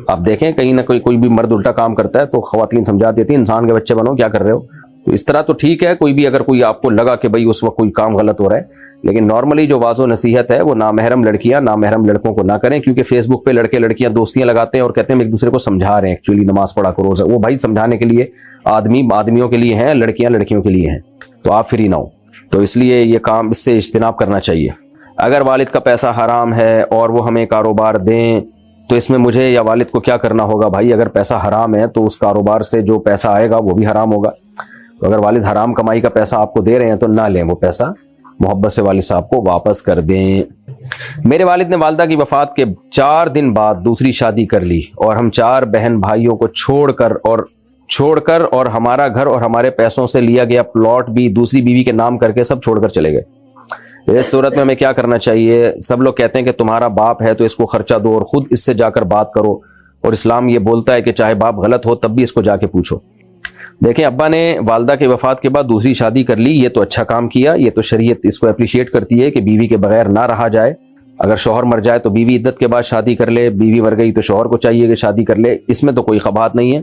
آپ دیکھیں کہیں نہ کوئی بھی مرد الٹا کام کرتا ہے تو خواتین سمجھا دیتی ہیں انسان کے بچے بنو، کیا کر رہے ہو؟ تو اس طرح تو ٹھیک ہے، کوئی بھی اگر کوئی آپ کو لگا کہ بھئی اس وقت کوئی کام غلط ہو رہا ہے، لیکن نارملی جو واضح نصیحت ہے وہ نامحرم لڑکیاں نامحرم لڑکوں کو نہ کریں، کیونکہ فیس بک پہ لڑکے لڑکیاں دوستیاں لگاتے ہیں اور کہتے ہیں ہم ایک دوسرے کو سمجھا رہے ہیں، ایکچولی نماز پڑھا کرو، وہ بھائی سمجھانے کے لیے آدمیوں کے لیے ہیں، لڑکیاں لڑکیوں کے لیے ہیں، تو آپ فری نہ ہو، تو اس لیے یہ کام اس سے اجتناب کرنا چاہیے۔ اگر والد کا پیسہ حرام ہے اور وہ ہمیں کاروبار دیں تو اس میں مجھے یا والد کو کیا کرنا ہوگا؟ بھائی اگر پیسہ حرام ہے تو اس کاروبار سے جو پیسہ آئے گا وہ بھی حرام ہوگا، تو اگر والد حرام کمائی کا پیسہ آپ کو دے رہے ہیں تو نہ لیں وہ پیسہ، محبت سے والد صاحب کو واپس کر دیں۔ میرے والد نے والدہ کی وفات کے 4 دن بعد دوسری شادی کر لی اور ہم 4 بہن بھائیوں کو چھوڑ کر اور ہمارا گھر اور ہمارے پیسوں سے لیا گیا پلاٹ بھی دوسری بیوی کے نام کر کے سب چھوڑ کر چلے گئے۔ اس صورت میں ہمیں کیا کرنا چاہیے؟ سب لوگ کہتے ہیں کہ تمہارا باپ ہے تو اس کو خرچہ دو اور خود اس سے جا کر بات کرو، اور اسلام یہ بولتا ہے کہ چاہے باپ غلط ہو تب بھی اس کو جا کے پوچھو۔ دیکھیں ابا نے والدہ کے وفات کے بعد دوسری شادی کر لی، یہ تو اچھا کام کیا، یہ تو شریعت اس کو اپریشیٹ کرتی ہے کہ بیوی کے بغیر نہ رہا جائے۔ اگر شوہر مر جائے تو بیوی عدت کے بعد شادی کر لے، بیوی مر گئی تو شوہر کو چاہیے کہ شادی کر لے، اس میں تو کوئی قباحت نہیں ہے۔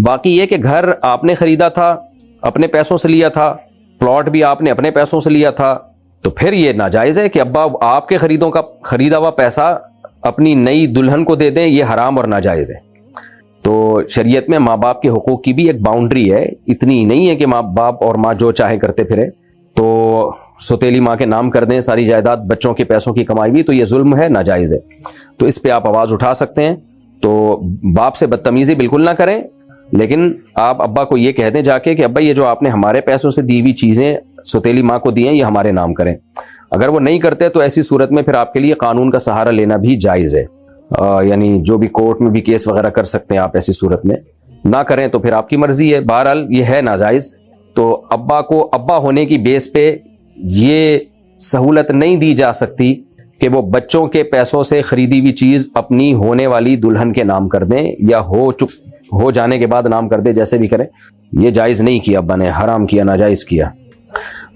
باقی یہ کہ گھر آپ نے خریدا تھا، اپنے پیسوں سے لیا تھا، پلاٹ بھی آپ نے اپنے پیسوں سے لیا تھا، تو پھر یہ ناجائز ہے کہ ابا آپ کے خریدا ہوا پیسہ اپنی نئی دلہن کو دے دیں، یہ حرام اور ناجائز ہے۔ تو شریعت میں ماں باپ کے حقوق کی بھی ایک باؤنڈری ہے، اتنی نہیں ہے کہ ماں باپ اور ماں جو چاہے کرتے پھرے، تو سوتیلی ماں کے نام کر دیں ساری جائیداد، بچوں کے پیسوں کی کمائی بھی، تو یہ ظلم ہے، ناجائز ہے۔ تو اس پہ آپ آواز اٹھا سکتے ہیں، تو باپ سے بدتمیزی بالکل نہ کریں، لیکن آپ ابا کو یہ کہہ دیں جا کے کہ ابا یہ جو آپ نے ہمارے پیسوں سے دی ہوئی چیزیں سوتیلی ماں کو دی ہیں یہ ہمارے نام کریں۔ اگر وہ نہیں کرتے تو ایسی صورت میں پھر آپ کے لیے قانون کا سہارا لینا بھی جائز ہے، یعنی جو بھی کورٹ میں بھی کیس وغیرہ کر سکتے ہیں آپ ایسی صورت میں، نہ کریں تو پھر آپ کی مرضی ہے، بہرحال یہ ہے ناجائز۔ تو ابا کو ابا ہونے کی بیس پہ یہ سہولت نہیں دی جا سکتی کہ وہ بچوں کے پیسوں سے خریدی ہوئی چیز اپنی ہونے والی دلہن کے نام کر دیں یا ہو جانے کے بعد نام کر دیں، جیسے بھی کریں، یہ جائز نہیں کیا ابا نے، حرام کیا، ناجائز کیا۔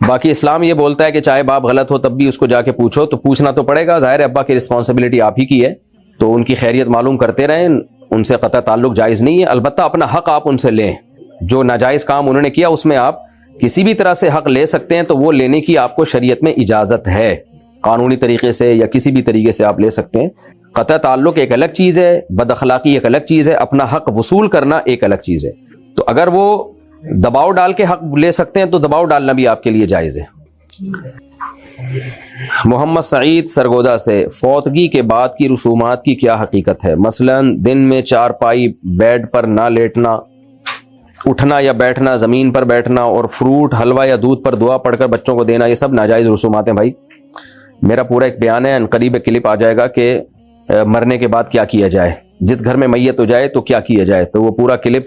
باقی اسلام یہ بولتا ہے کہ چاہے باپ غلط ہو تب بھی اس کو جا کے پوچھو، تو پوچھنا تو پڑے گا، ظاہر ہے ابا کی رسپانسبلٹی آپ ہی کی ہے، تو ان کی خیریت معلوم کرتے رہیں، ان سے قطع تعلق جائز نہیں ہے۔ البتہ اپنا حق آپ ان سے لیں، جو ناجائز کام انہوں نے کیا اس میں آپ کسی بھی طرح سے حق لے سکتے ہیں، تو وہ لینے کی آپ کو شریعت میں اجازت ہے، قانونی طریقے سے یا کسی بھی طریقے سے آپ لے سکتے ہیں۔ قطع تعلق ایک الگ چیز ہے، بد اخلاقی ایک الگ چیز ہے، اپنا حق وصول کرنا ایک الگ چیز ہے۔ تو اگر وہ دباؤ ڈال کے حق لے سکتے ہیں تو دباؤ ڈالنا بھی آپ کے لیے جائز ہے۔ محمد سعید سرگودا سے، فوتگی کے بعد کی رسومات کی کیا حقیقت ہے؟ مثلا دن میں 4 پائی بیڈ پر نہ لیٹنا، اٹھنا یا بیٹھنا، زمین پر بیٹھنا، اور فروٹ، حلوہ یا دودھ پر دعا پڑھ کر بچوں کو دینا، یہ سب ناجائز رسومات ہیں بھائی۔ میرا پورا ایک بیان ہے، قریب ایک کلپ آ جائے گا کہ مرنے کے بعد کیا کیا جائے، جس گھر میں میت ہو جائے تو کیا کیا جائے، تو وہ پورا کلپ،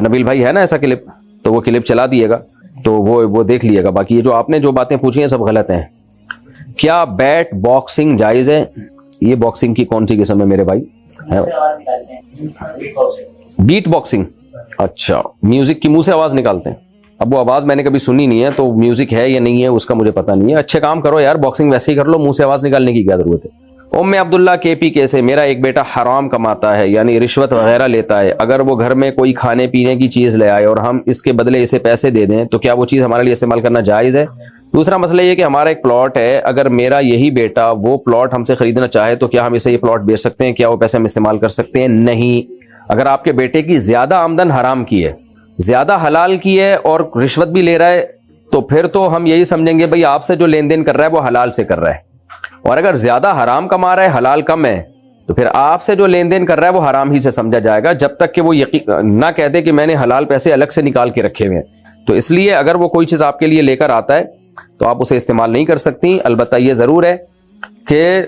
نبیل بھائی ہے نا ایسا کلپ، تو وہ کلپ چلا دیے گا تو وہ دیکھ لیے گا۔ باقی یہ جو آپ نے جو باتیں پوچھی ہیں سب غلط ہیں۔ کیا بیٹ باکسنگ جائز ہے؟ یہ باکسنگ کی کون سی قسم ہے میرے بھائی؟ بیٹ باکسنگ، اچھا، میوزک کی منہ سے آواز نکالتے ہیں۔ اب وہ آواز میں نے کبھی سنی نہیں ہے، تو میوزک ہے یا نہیں ہے اس کا مجھے پتہ نہیں ہے۔ اچھے کام کرو یار، باکسنگ ویسے ہی کر لو، منہ سے آواز نکالنے کی کیا ضرورت ہے؟ ام عبداللہ کے پی کے سے میرا ایک بیٹا حرام کماتا ہے یعنی رشوت وغیرہ لیتا ہے, اگر وہ گھر میں کوئی کھانے پینے کی چیز لے آئے اور ہم اس کے بدلے اسے پیسے دے دیں تو کیا وہ چیز ہمارے لیے استعمال کرنا جائز ہے؟ دوسرا مسئلہ یہ کہ ہمارا ایک پلاٹ ہے, اگر میرا یہی بیٹا وہ پلاٹ ہم سے خریدنا چاہے تو کیا ہم اسے یہ پلاٹ بیچ سکتے ہیں؟ کیا وہ پیسے ہم استعمال کر سکتے ہیں؟ نہیں. اگر آپ کے بیٹے کی زیادہ آمدن حرام کی ہے, زیادہ حلال کی ہے اور رشوت بھی لے رہا ہے تو پھر تو ہم یہی سمجھیں گے بھئی آپ سے جو لین دین کر رہا ہے وہ حلال سے کر رہا ہے, اور اگر زیادہ حرام کما رہا ہے حلال کم ہے تو پھر آپ سے جو لین دین کر رہا ہے وہ حرام ہی سے سمجھا جائے گا, جب تک کہ وہ یقین نہ کہہ دے کہ میں نے حلال پیسے الگ سے نکال کے رکھے ہوئے ہیں. تو اس لیے اگر وہ کوئی چیز آپ کے لیے لے کر آتا ہے تو آپ اسے استعمال نہیں کر سکتی. البتہ یہ ضرور ہے کہ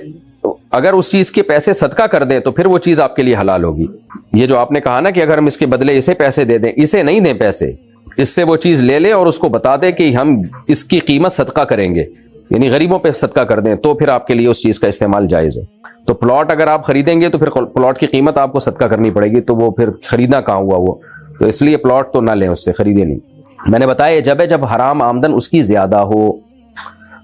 اگر اس چیز کے پیسے صدقہ کر دیں تو پھر وہ چیز آپ کے لیے حلال ہوگی. یہ جو آپ نے کہا نا کہ اگر ہم اس کے بدلے اسے پیسے دے دیں, اسے نہیں دیں پیسے, اس سے وہ چیز لے لے اور اس کو بتا دے کہ ہم اس کی قیمت صدقہ کریں گے, یعنی غریبوں پہ صدقہ کر دیں, تو پھر آپ کے لیے اس چیز کا استعمال جائز ہے. تو پلاٹ اگر آپ خریدیں گے تو پھر پلاٹ کی قیمت آپ کو صدقہ کرنی پڑے گی, تو وہ پھر خریدنا کہاں ہوا وہ, تو اس لیے پلاٹ تو نہ لیں, اس سے خریدے نہیں. میں نے بتایا جب حرام آمدن اس کی زیادہ ہو.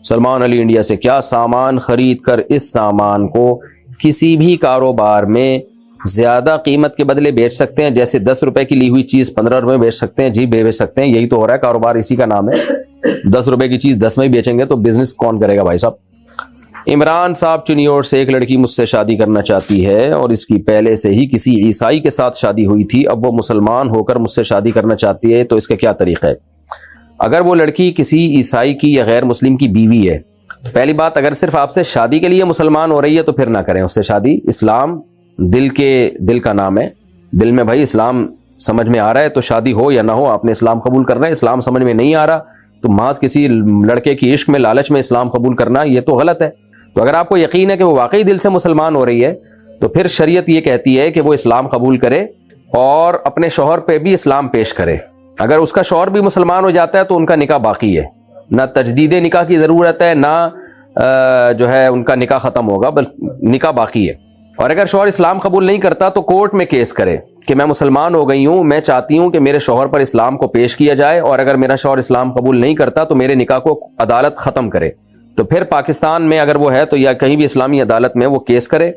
سلمان علی انڈیا سے, کیا سامان خرید کر اس سامان کو کسی بھی کاروبار میں زیادہ قیمت کے بدلے بیچ سکتے ہیں؟ جیسے 10 روپے کی لی ہوئی چیز 15 روپے میں بیچ سکتے ہیں؟ جی بیچ سکتے ہیں, یہی تو ہو رہا ہے, کاروبار اسی کا نام ہے. 10 روپے کی چیز 10 میں ہی بیچیں گے تو بزنس کون کرے گا بھائی صاحب؟ عمران صاحب چنیوڑ سے, ایک لڑکی مجھ سے شادی کرنا چاہتی ہے اور اس کی پہلے سے ہی کسی عیسائی کے ساتھ شادی ہوئی تھی, اب وہ مسلمان ہو کر مجھ سے شادی کرنا چاہتی ہے, تو اس کا کیا طریقہ ہے؟ اگر وہ لڑکی کسی عیسائی کی یا غیر مسلم کی بیوی ہے, تو پہلی بات اگر صرف آپ سے شادی کے لیے مسلمان ہو رہی ہے تو پھر نہ کریں اس سے شادی. اسلام دل کا نام ہے, دل میں بھائی اسلام سمجھ میں آ رہا ہے تو شادی ہو یا نہ ہو آپ نے اسلام قبول کرنا ہے. اسلام سمجھ میں نہیں آ رہا تو محض کسی لڑکے کی عشق میں لالچ میں اسلام قبول کرنا یہ تو غلط ہے. تو اگر آپ کو یقین ہے کہ وہ واقعی دل سے مسلمان ہو رہی ہے تو پھر شریعت یہ کہتی ہے کہ وہ اسلام قبول کرے اور اپنے شوہر پہ بھی اسلام پیش کرے. اگر اس کا شوہر بھی مسلمان ہو جاتا ہے تو ان کا نکاح باقی ہے, نہ تجدید نکاح کی ضرورت ہے, نہ جو ہے ان کا نکاح ختم ہوگا, بلکہ نکاح باقی ہے. اور اگر شوہر اسلام قبول نہیں کرتا تو کورٹ میں کیس کرے کہ میں مسلمان ہو گئی ہوں, میں چاہتی ہوں کہ میرے شوہر پر اسلام کو پیش کیا جائے, اور اگر میرا شوہر اسلام قبول نہیں کرتا تو میرے نکاح کو عدالت ختم کرے. تو پھر پاکستان میں اگر وہ ہے تو یا کہیں بھی اسلامی عدالت میں وہ کیس کرے,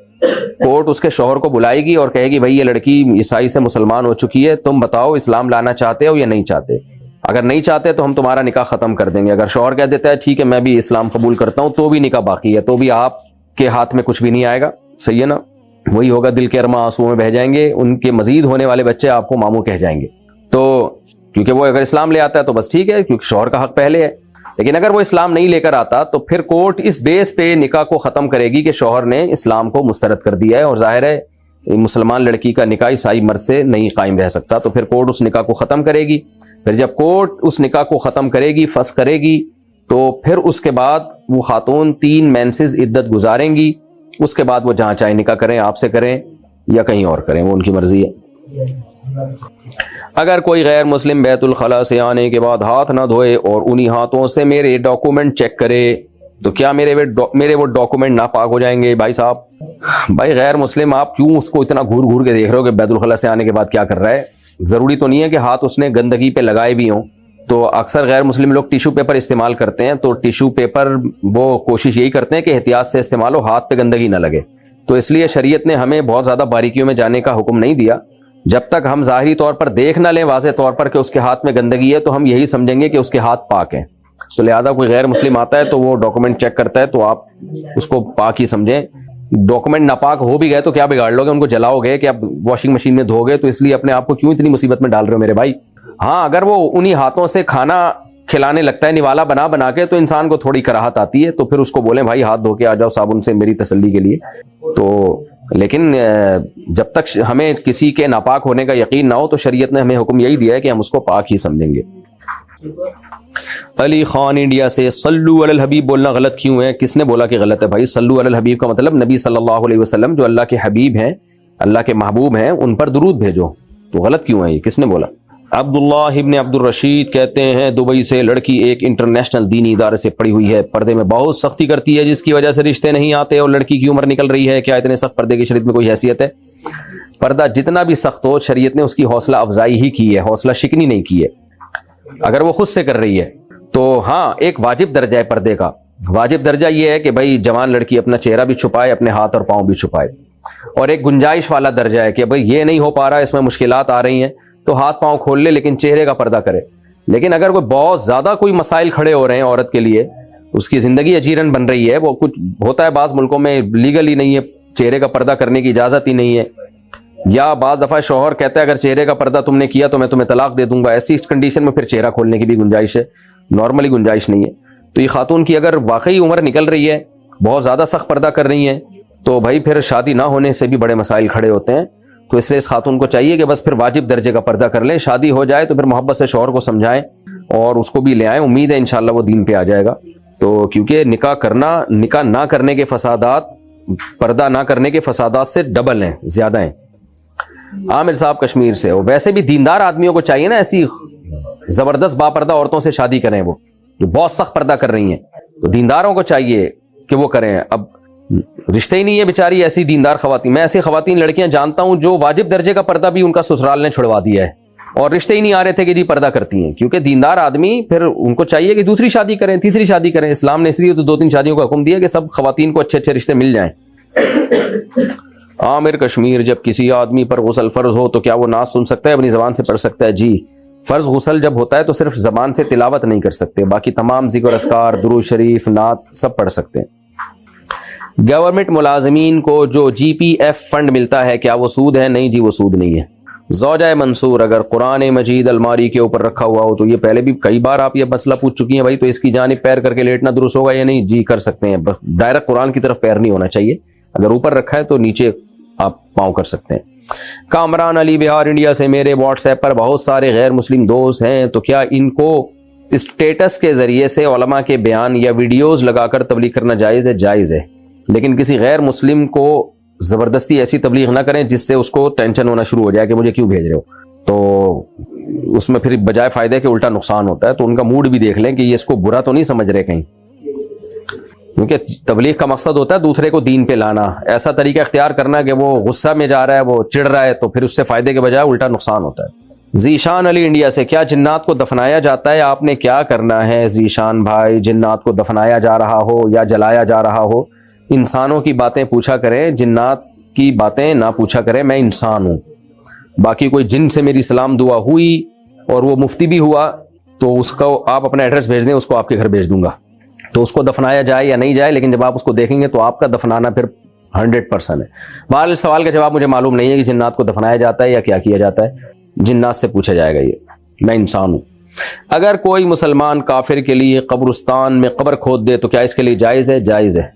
کورٹ اس کے شوہر کو بلائے گی اور کہے گی بھائی یہ لڑکی عیسائی سے مسلمان ہو چکی ہے, تم بتاؤ اسلام لانا چاہتے ہو یا نہیں چاہتے؟ اگر نہیں چاہتے تو ہم تمہارا نکاح ختم کر دیں گے. اگر شوہر کہہ دیتا ہے ٹھیک ہے میں بھی اسلام قبول کرتا ہوں, تو بھی نکاح باقی ہے, تو بھی آپ کے ہاتھ میں کچھ بھی نہیں آئے گا. صحیح ہے نا؟ وہی ہوگا, دل کے ارماں آنسوؤں میں بہہ جائیں گے, ان کے مزید ہونے والے بچے آپ کو ماموں کہہ جائیں گے. تو کیونکہ وہ اگر اسلام لے آتا ہے تو بس ٹھیک ہے, کیونکہ شوہر کا حق پہلے ہے. لیکن اگر وہ اسلام نہیں لے کر آتا تو پھر کورٹ اس بیس پہ نکاح کو ختم کرے گی کہ شوہر نے اسلام کو مسترد کر دیا ہے, اور ظاہر ہے مسلمان لڑکی کا نکاح عیسائی مرد سے نہیں قائم رہ سکتا. تو پھر کورٹ اس نکاح کو ختم کرے گی. پھر جب کورٹ اس نکاح کو ختم کرے گی, فسخ کرے گی, تو پھر اس کے بعد وہ خاتون 3 مینسز عدت گزاریں گی. اس کے بعد وہ جہاں چاہے نکاح کریں, آپ سے کریں یا کہیں اور کریں, وہ ان کی مرضی ہے. اگر کوئی غیر مسلم بیت الخلاء سے آنے کے بعد ہاتھ نہ دھوئے اور انہی ہاتھوں سے میرے ڈاکومنٹ چیک کرے تو کیا میرے وہ ڈاکومنٹ ناپاک ہو جائیں گے؟ بھائی صاحب, بھائی غیر مسلم آپ کیوں اس کو اتنا گھور گھور کے دیکھ رہے ہو کہ بیت الخلاء سے آنے کے بعد کیا کر رہا ہے؟ ضروری تو نہیں ہے کہ ہاتھ اس نے گندگی پہ لگائے بھی ہوں. تو اکثر غیر مسلم لوگ ٹیشو پیپر استعمال کرتے ہیں, تو ٹیشو پیپر وہ کوشش یہی کرتے ہیں کہ احتیاط سے استعمال ہو, ہاتھ پہ گندگی نہ لگے. تو اس لیے شریعت نے ہمیں بہت زیادہ باریکیوں میں جانے کا حکم نہیں دیا. جب تک ہم ظاہری طور پر دیکھ نہ لیں واضح طور پر کہ اس کے ہاتھ میں گندگی ہے تو ہم یہی سمجھیں گے کہ اس کے ہاتھ پاک ہیں. تو لہذا کوئی غیر مسلم آتا ہے تو وہ ڈاکومنٹ چیک کرتا ہے تو آپ اس کو پاک ہی سمجھیں. ڈاکومنٹ ناپاک ہو بھی گئے تو کیا بگاڑ لو گے, ان کو جلاؤ گے کہ اب واشنگ مشین میں دھو گے, تو اس لیے اپنے آپ کو کیوں اتنی مصیبت میں ڈال رہے ہو میرے بھائی. ہاں اگر وہ انہی ہاتھوں سے کھانا کھلانے لگتا ہے نوالا بنا کے تو انسان کو تھوڑی کراہت آتی ہے, تو پھر اس کو بولیں بھائی ہاتھ دھو کے آ جاؤ صابن سے میری تسلی کے لیے. تو لیکن جب تک ہمیں کسی کے ناپاک ہونے کا یقین نہ ہو تو شریعت نے ہمیں حکم یہی دیا ہے کہ ہم اس کو پاک ہی سمجھیں گے. علی خان انڈیا سے, صلو علی الحبیب بولنا غلط کیوں ہے؟ کس نے بولا کہ غلط ہے بھائی؟ صلو علی الحبیب کا مطلب نبی صلی اللہ علیہ وسلم جو اللہ کے حبیب ہیں, اللہ کے محبوب ہیں, ان پر درود بھیجو. تو غلط کیوں ہے یہ, کس نے بولا؟ عبداللہ ابن عبد الرشید کہتے ہیں دبئی سے لڑکی ایک انٹرنیشنل دینی ادارے سے پڑھی ہوئی ہے, پردے میں بہت سختی کرتی ہے جس کی وجہ سے رشتے نہیں آتے اور لڑکی کی عمر نکل رہی ہے. کیا اتنے سخت پردے کی شریعت میں کوئی حیثیت ہے؟ پردہ جتنا بھی سخت ہو شریعت نے اس کی حوصلہ افزائی ہی کی ہے, حوصلہ شکنی نہیں کی ہے. اگر وہ خود سے کر رہی ہے تو ہاں ایک واجب درجہ ہے پردے کا, واجب درجہ یہ ہے کہ بھائی جوان لڑکی اپنا چہرہ بھی چھپائے, اپنے ہاتھ اور پاؤں بھی چھپائے, اور ایک گنجائش والا درجہ ہے کہ بھائی یہ نہیں ہو پا رہا, اس میں مشکلات آ رہی ہیں تو ہاتھ پاؤں کھول لے لیکن چہرے کا پردہ کرے. لیکن اگر کوئی بہت زیادہ کوئی مسائل کھڑے ہو رہے ہیں عورت کے لیے, اس کی زندگی اجیرن بن رہی ہے, وہ کچھ ہوتا ہے بعض ملکوں میں لیگل ہی نہیں ہے, چہرے کا پردہ کرنے کی اجازت ہی نہیں ہے, یا بعض دفعہ شوہر کہتا ہے اگر چہرے کا پردہ تم نے کیا تو میں تمہیں طلاق دے دوں گا, ایسی کنڈیشن میں پھر چہرہ کھولنے کی بھی گنجائش ہے, نارملی گنجائش نہیں ہے. تو یہ خاتون کی اگر واقعی عمر نکل رہی ہے, بہت زیادہ سخت پردہ کر رہی ہیں, تو بھائی پھر شادی نہ ہونے سے بھی بڑے مسائل کھڑے ہوتے ہیں. تو اس لیے اس خاتون کو چاہیے کہ بس پھر واجب درجے کا پردہ کر لیں, شادی ہو جائے تو پھر محبت سے شوہر کو سمجھائیں اور اس کو بھی لے آئیں, امید ہے انشاءاللہ وہ دین پہ آ جائے گا. تو کیونکہ نکاح نہ کرنے کے فسادات پردہ نہ کرنے کے فسادات سے ڈبل ہیں, زیادہ ہیں. عامر صاحب کشمیر سے, ویسے بھی دیندار آدمیوں کو چاہیے نا ایسی زبردست باپردہ عورتوں سے شادی کریں, وہ جو بہت سخت پردہ کر رہی ہیں, تو دینداروں کو چاہیے کہ وہ کریں. اب رشتے ہی نہیں ہے بیچاری ایسی دیندار خواتین, میں ایسی خواتین لڑکیاں جانتا ہوں جو واجب درجے کا پردہ بھی ان کا سسرال نے چھڑوا دیا ہے, اور رشتے ہی نہیں آ رہے تھے کہ جی پردہ کرتی ہیں. کیونکہ دیندار آدمی پھر ان کو چاہیے کہ دوسری شادی کریں, تیسری شادی کریں. اسلام نے اس لیے تو 2-3 شادیوں کا حکم دیا کہ سب خواتین کو اچھے اچھے رشتے مل جائیں. عامر کشمیر, جب کسی آدمی پر غسل فرض ہو تو کیا وہ نعت سن سکتا ہے, اپنی زبان سے پڑھ سکتا ہے؟ جی, فرض غسل جب ہوتا ہے تو صرف زبان سے تلاوت نہیں کر سکتے, باقی تمام ذکر اذکار, درود شریف, نعت سب پڑھ سکتے ہیں. گورنمنٹ ملازمین کو جو جی پی ایف فنڈ ملتا ہے کیا وہ سود ہے؟ نہیں جی, وہ سود نہیں ہے. زوجہ منصور, اگر قرآن مجید الماری کے اوپر رکھا ہوا ہو تو یہ پہلے بھی کئی بار آپ یہ مسئلہ پوچھ چکی ہیں بھائی, تو اس کی جانب پیر کر کے لیٹنا درست ہوگا یا نہیں؟ جی کر سکتے ہیں, ڈائریکٹ قرآن کی طرف پیر نہیں ہونا چاہیے, اگر اوپر رکھا ہے تو نیچے آپ پاؤں کر سکتے ہیں. کامران علی بہار انڈیا سے, میرے واٹس ایپ پر بہت سارے غیر مسلم دوست ہیں, تو کیا ان کو اسٹیٹس کے ذریعے سے علماء کے بیان یا ویڈیوز لگا کر تبلیغ کرنا جائز ہے؟ جائز ہے, لیکن کسی غیر مسلم کو زبردستی ایسی تبلیغ نہ کریں جس سے اس کو ٹینشن ہونا شروع ہو جائے کہ مجھے کیوں بھیج رہے ہو, تو اس میں پھر بجائے فائدے کے الٹا نقصان ہوتا ہے. تو ان کا موڈ بھی دیکھ لیں کہ یہ اس کو برا تو نہیں سمجھ رہے کہیں, کیونکہ تبلیغ کا مقصد ہوتا ہے دوسرے کو دین پہ لانا. ایسا طریقہ اختیار کرنا کہ وہ غصہ میں جا رہا ہے, وہ چڑ رہا ہے, تو پھر اس سے فائدے کے بجائے الٹا نقصان ہوتا ہے. ذیشان علی انڈیا سے, کیا جنات کو دفنایا جاتا ہے؟ آپ نے کیا کرنا ہے ذیشان بھائی, جنات کو دفنایا جا رہا ہو یا جلایا جا رہا ہو, انسانوں کی باتیں پوچھا کریں, جنات کی باتیں نہ پوچھا کریں. میں انسان ہوں, باقی کوئی جن سے میری سلام دعا ہوئی اور وہ مفتی بھی ہوا تو اس کو آپ اپنا ایڈریس بھیج دیں, اس کو آپ کے گھر بھیج دوں گا. تو اس کو دفنایا جائے یا نہیں جائے, لیکن جب آپ اس کو دیکھیں گے تو آپ کا دفنانا پھر 100% ہے. بہرحال سوال کا جواب مجھے معلوم نہیں ہے کہ جنات کو دفنایا جاتا ہے یا کیا کیا جاتا ہے, جنات سے پوچھا جائے گا. یہ میں انسان ہوں. اگر کوئی مسلمان کافر کے لیے قبرستان میں قبر کھود دے تو کیا اس کے لیے جائز ہے؟ جائز ہے.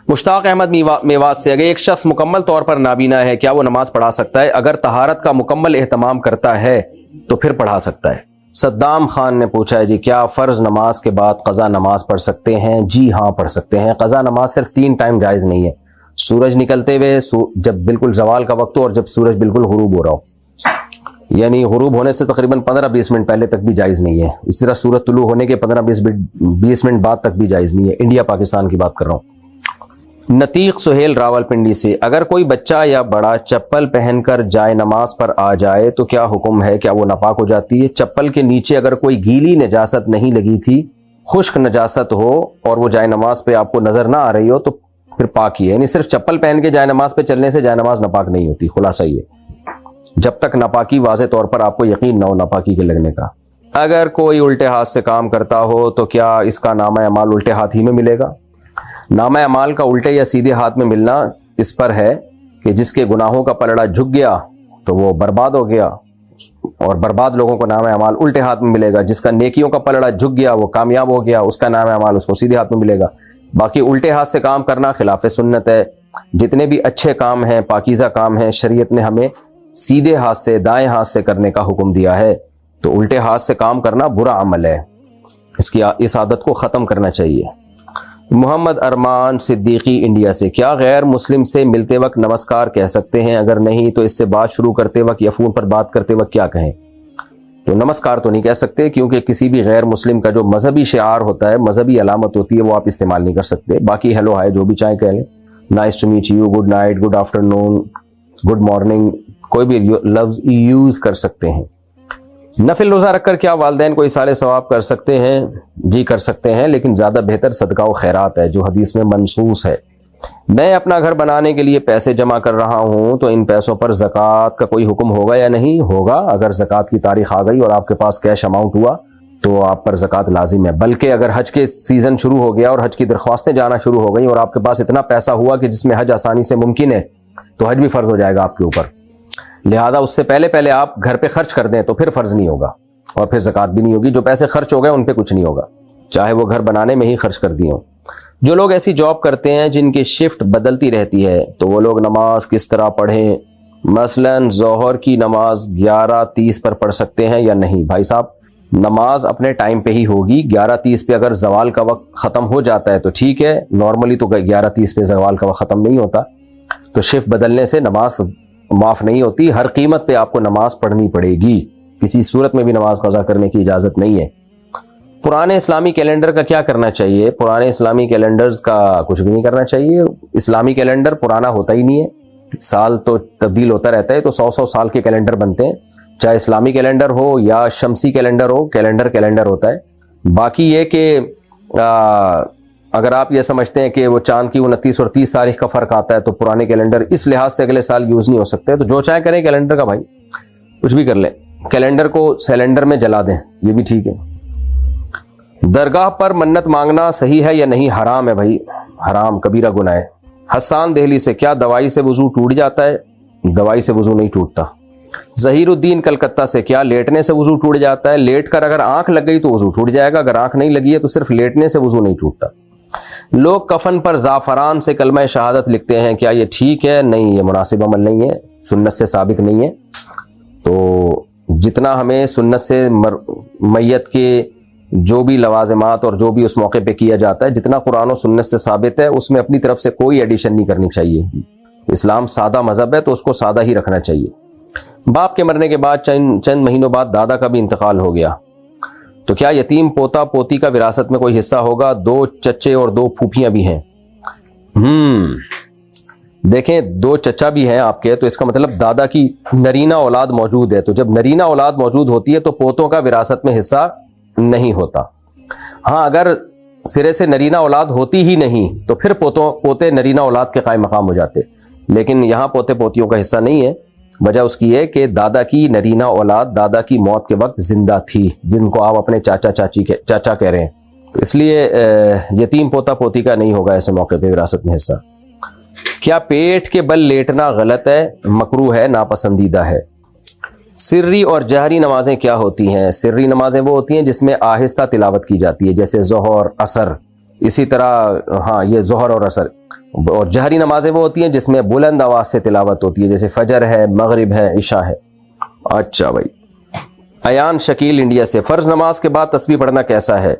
مشتاق احمد میوات سے, اگر ایک شخص مکمل طور پر نابینا ہے کیا وہ نماز پڑھا سکتا ہے؟ اگر طہارت کا مکمل اہتمام کرتا ہے تو پھر پڑھا سکتا ہے. صدام خان نے پوچھا ہے جی, کیا فرض نماز کے بعد قضا نماز پڑھ سکتے ہیں؟ جی ہاں پڑھ سکتے ہیں. قضا نماز صرف 3 ٹائم جائز نہیں ہے, سورج نکلتے ہوئے, جب بالکل زوال کا وقت ہو, اور جب سورج بالکل غروب ہو رہا ہو, یعنی غروب ہونے سے تقریباً 15-20 منٹ پہلے تک بھی جائز نہیں ہے. اس طرح سورج طلوع ہونے کے 15-20 منٹ بعد تک بھی جائز نہیں ہے. انڈیا پاکستان کی بات کر رہا ہوں. نتیق سہیل راولپنڈی سے, اگر کوئی بچہ یا بڑا چپل پہن کر جائے نماز پر آ جائے تو کیا حکم ہے, کیا وہ ناپاک ہو جاتی ہے؟ چپل کے نیچے اگر کوئی گیلی نجاست نہیں لگی تھی, خشک نجاست ہو اور وہ جائے نماز پہ آپ کو نظر نہ آ رہی ہو تو پھر پاک ہی ہے. یعنی صرف چپل پہن کے جائے نماز پہ چلنے سے جائے نماز ناپاک نہیں ہوتی. خلاصہ یہ, جب تک ناپاکی واضح طور پر آپ کو یقین نہ ہو ناپاکی کے لگنے کا. اگر کوئی الٹے ہاتھ سے کام کرتا ہو تو کیا اس کا نامہ اعمال الٹے ہاتھ ہی میں ملے گا؟ نامہ اعمال کا الٹے یا سیدھے ہاتھ میں ملنا اس پر ہے کہ جس کے گناہوں کا پلڑا جھک گیا تو وہ برباد ہو گیا, اور برباد لوگوں کو نامہ اعمال الٹے ہاتھ میں ملے گا. جس کا نیکیوں کا پلڑا جھک گیا وہ کامیاب ہو گیا, اس کا نامہ اعمال اس کو سیدھے ہاتھ میں ملے گا. باقی الٹے ہاتھ سے کام کرنا خلاف سنت ہے. جتنے بھی اچھے کام ہیں, پاکیزہ کام ہیں, شریعت نے ہمیں سیدھے ہاتھ سے, دائیں ہاتھ سے کرنے کا حکم دیا ہے. تو الٹے ہاتھ سے کام کرنا برا عمل ہے, اس عادت کو ختم کرنا چاہیے. محمد ارمان صدیقی انڈیا سے, کیا غیر مسلم سے ملتے وقت نمسکار کہہ سکتے ہیں؟ اگر نہیں تو اس سے بات شروع کرتے وقت یا فون پر بات کرتے وقت کیا کہیں؟ تو نمسکار تو نہیں کہہ سکتے, کیونکہ کسی بھی غیر مسلم کا جو مذہبی شعار ہوتا ہے, مذہبی علامت ہوتی ہے, وہ آپ استعمال نہیں کر سکتے. باقی ہیلو ہائے جو بھی چاہیں کہہ لیں, nice to meet you, good night, good afternoon, good morning, کوئی بھی لفظ یوز کر سکتے ہیں. نفل روزہ رکھ کر کیا والدین کو اصال ثواب کر سکتے ہیں؟ جی کر سکتے ہیں، لیکن زیادہ بہتر صدقہ و خیرات ہے جو حدیث میں منصوص ہے۔ میں اپنا گھر بنانے کے لیے پیسے جمع کر رہا ہوں تو ان پیسوں پر زکوٰۃ کا کوئی حکم ہوگا یا نہیں؟ ہوگا۔ اگر زکوٰۃ کی تاریخ آ گئی اور آپ کے پاس کیش اماؤنٹ ہوا تو آپ پر زکوٰۃ لازم ہے، بلکہ اگر حج کے سیزن شروع ہو گیا اور حج کی درخواستیں جانا شروع ہو گئی اور آپ کے پاس اتنا پیسہ ہوا کہ جس میں حج آسانی سے ممکن ہے تو حج بھی فرض ہو جائے گا آپ کے اوپر، لہذا اس سے پہلے آپ گھر پہ خرچ کر دیں تو پھر فرض نہیں ہوگا اور پھر زکوٰۃ بھی نہیں ہوگی۔ جو پیسے خرچ ہو گئے ان پہ کچھ نہیں ہوگا، چاہے وہ گھر بنانے میں ہی خرچ کر دیے ہوں۔ جو لوگ ایسی جاب کرتے ہیں جن کی شفٹ بدلتی رہتی ہے تو وہ لوگ نماز کس طرح پڑھیں؟ مثلاً ظہر کی نماز 11:30 پر پڑھ سکتے ہیں یا نہیں؟ بھائی صاحب، نماز اپنے ٹائم پہ ہی ہوگی۔ 11:30 پہ اگر زوال کا وقت ختم ہو جاتا ہے تو ٹھیک ہے، نارملی تو 11:30 پہ زوال کا وقت ختم نہیں ہوتا، تو شفٹ بدلنے سے نماز معاف نہیں ہوتی۔ ہر قیمت پہ آپ کو نماز پڑھنی پڑے گی، کسی صورت میں بھی نماز قضا کرنے کی اجازت نہیں ہے۔ پرانے اسلامی کیلنڈر کا کیا کرنا چاہیے؟ پرانے اسلامی کیلنڈرز کا کچھ بھی نہیں کرنا چاہیے۔ اسلامی کیلنڈر پرانا ہوتا ہی نہیں ہے، سال تو تبدیل ہوتا رہتا ہے، تو 100 سال کے کیلنڈر بنتے ہیں، چاہے اسلامی کیلنڈر ہو یا شمسی کیلنڈر ہو، کیلنڈر ہوتا ہے۔ باقی یہ کہ اگر آپ یہ سمجھتے ہیں کہ وہ چاند کی 29 اور 30 تاریخ کا فرق آتا ہے تو پرانے کیلنڈر اس لحاظ سے اگلے سال یوز نہیں ہو سکتے، تو جو چاہے کریں کیلنڈر کا، بھائی کچھ بھی کر لیں، کیلنڈر کو سیلنڈر میں جلا دیں، یہ بھی ٹھیک ہے۔ درگاہ پر منت مانگنا صحیح ہے یا نہیں؟ حرام ہے بھائی، حرام، کبیرہ گناہ ہے۔ حسان دہلی سے، کیا دوائی سے وضو ٹوٹ جاتا ہے؟ دوائی سے وضو نہیں ٹوٹتا۔ ظہیر الدین کلکتہ سے، کیا لیٹنے سے وضو ٹوٹ جاتا ہے؟ لیٹ کر اگر آنکھ لگ گئی تو وضو ٹوٹ جائے گا، اگر آنکھ نہیں لگی ہے تو صرف لیٹنے سے وضو نہیں ٹوٹتا۔ لوگ کفن پر زعفران سے کلمہ شہادت لکھتے ہیں، کیا یہ ٹھیک ہے؟ نہیں، یہ مناسب عمل نہیں ہے، سنت سے ثابت نہیں ہے۔ تو جتنا ہمیں سنت سے میت کے جو بھی لوازمات اور جو بھی اس موقع پہ کیا جاتا ہے، جتنا قرآن و سنت سے ثابت ہے، اس میں اپنی طرف سے کوئی ایڈیشن نہیں کرنی چاہیے۔ اسلام سادہ مذہب ہے تو اس کو سادہ ہی رکھنا چاہیے۔ باپ کے مرنے کے بعد چند مہینوں بعد دادا کا بھی انتقال ہو گیا تو کیا یتیم پوتا پوتی کا وراثت میں کوئی حصہ ہوگا؟ 2 چچے اور 2 پھوپھیاں بھی ہیں۔ دیکھیں، 2 چچا بھی ہیں آپ کے، تو اس کا مطلب دادا کی نرینہ اولاد موجود ہے، تو جب نرینہ اولاد موجود ہوتی ہے تو پوتوں کا وراثت میں حصہ نہیں ہوتا۔ ہاں، اگر سرے سے نرینہ اولاد ہوتی ہی نہیں تو پھر پوتے نرینہ اولاد کے قائم مقام ہو جاتے، لیکن یہاں پوتے پوتیوں کا حصہ نہیں ہے۔ وجہ اس کی ہے کہ دادا کی نرینہ اولاد دادا کی موت کے وقت زندہ تھی، جن کو آپ اپنے چاچا کہہ رہے ہیں، تو اس لیے یتیم پوتا پوتی کا نہیں ہوگا ایسے موقع پہ وراثت میں حصہ۔ کیا پیٹ کے بل لیٹنا غلط ہے؟ مکروہ ہے، ناپسندیدہ ہے۔ سری اور جہری نمازیں کیا ہوتی ہیں؟ سری نمازیں وہ ہوتی ہیں جس میں آہستہ تلاوت کی جاتی ہے، جیسے ظہر، عصر، اسی طرح ہاں یہ ظہر اور عصر۔ اور جہری نمازیں وہ ہوتی ہیں جس میں بلند آواز سے تلاوت ہوتی ہے، جیسے فجر ہے، مغرب ہے، عشاء ہے۔ اچھا بھائی، ایان شکیل انڈیا سے، فرض نماز کے بعد تسبیح پڑھنا کیسا ہے؟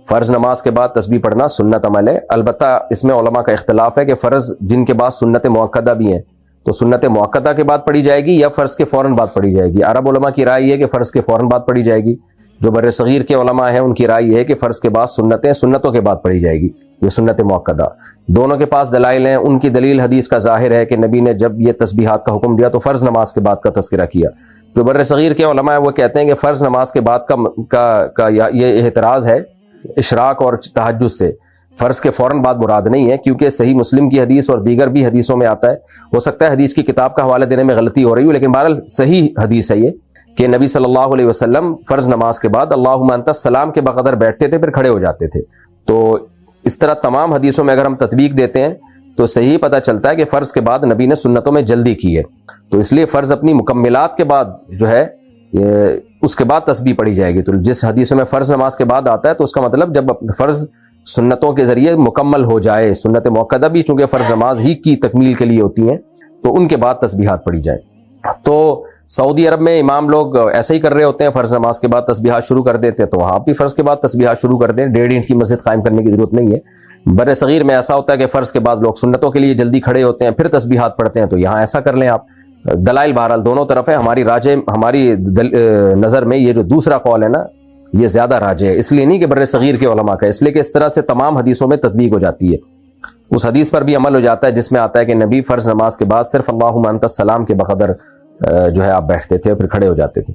فرض نماز کے بعد تسبیح پڑھنا سنت عمل ہے، البتہ اس میں علماء کا اختلاف ہے کہ فرض جن کے بعد سنت مؤکدہ بھی ہیں تو سنت مؤکدہ کے بعد پڑھی جائے گی یا فرض کے فوراً بعد پڑھی جائے گی۔ عرب علماء کی رائے یہ ہے کہ فرض کے فوراً بعد پڑھی جائے گی، جو بر صغیر کے علماء ہیں ان کی رائے یہ ہے کہ فرض کے بعد سنتوں کے بعد پڑھی جائے گی، یہ سنت مؤکدہ۔ دونوں کے پاس دلائل ہیں، ان کی دلیل حدیث کا ظاہر ہے کہ نبی نے جب یہ تسبیحات کا حکم دیا تو فرض نماز کے بعد کا تذکرہ کیا۔ جو بر صغیر کے علماء ہیں وہ کہتے ہیں کہ فرض نماز کے بعد کا یہ اعتراض ہے اشراق اور تہجد سے، فرض کے فوراً بعد مراد نہیں ہے، کیونکہ صحیح مسلم کی حدیث اور دیگر بھی حدیثوں میں آتا ہے۔ ہو سکتا ہے حدیث کی کتاب کا حوالہ دینے میں غلطی ہو رہی ہو، لیکن بہرحال صحیح حدیث ہے یہ کہ نبی صلی اللہ علیہ وسلم فرض نماز کے بعد اللہم انت السلام کے بقدر بیٹھتے تھے، پھر کھڑے ہو جاتے تھے۔ تو اس طرح تمام حدیثوں میں اگر ہم تطبیق دیتے ہیں تو صحیح پتہ چلتا ہے کہ فرض کے بعد نبی نے سنتوں میں جلدی کی ہے، تو اس لیے فرض اپنی مکملات کے بعد جو ہے اس کے بعد تسبیح پڑھی جائے گی۔ تو جس حدیثوں میں فرض نماز کے بعد آتا ہے تو اس کا مطلب جب فرض سنتوں کے ذریعے مکمل ہو جائے، سنت موقدہ بھی چونکہ فرض نماز ہی کی تکمیل کے لیے ہوتی ہیں، تو ان کے بعد تسبیحات پڑھی جائے۔ تو سعودی عرب میں امام لوگ ایسا ہی کر رہے ہوتے ہیں، فرض نماز کے بعد تسبیحات شروع کر دیتے ہیں، تو وہاں بھی فرض کے بعد تسبیحات شروع کر دیں، 1.5 اینٹ کی مسجد قائم کرنے کی ضرورت نہیں ہے۔ بر صغیر میں ایسا ہوتا ہے کہ فرض کے بعد لوگ سنتوں کے لیے جلدی کھڑے ہوتے ہیں، پھر تسبیحات پڑھتے ہیں، تو یہاں ایسا کر لیں آپ۔ دلائل بہرحال دونوں طرف ہے، ہماری نظر میں یہ جو دوسرا قول ہے نا یہ زیادہ راجح ہے، اس لیے نہیں کہ بر صغیر کے علماء کا، اس لیے کہ اس طرح سے تمام حدیثوں میں تطبیق ہو جاتی ہے، اس حدیث پر بھی عمل ہو جاتا ہے جس میں آتا ہے کہ نبی فرض نماز کے بعد صرف اللہم انت السلام کے بقدر جو ہے آپ بیٹھتے تھے اور پھر کھڑے ہو جاتے تھے۔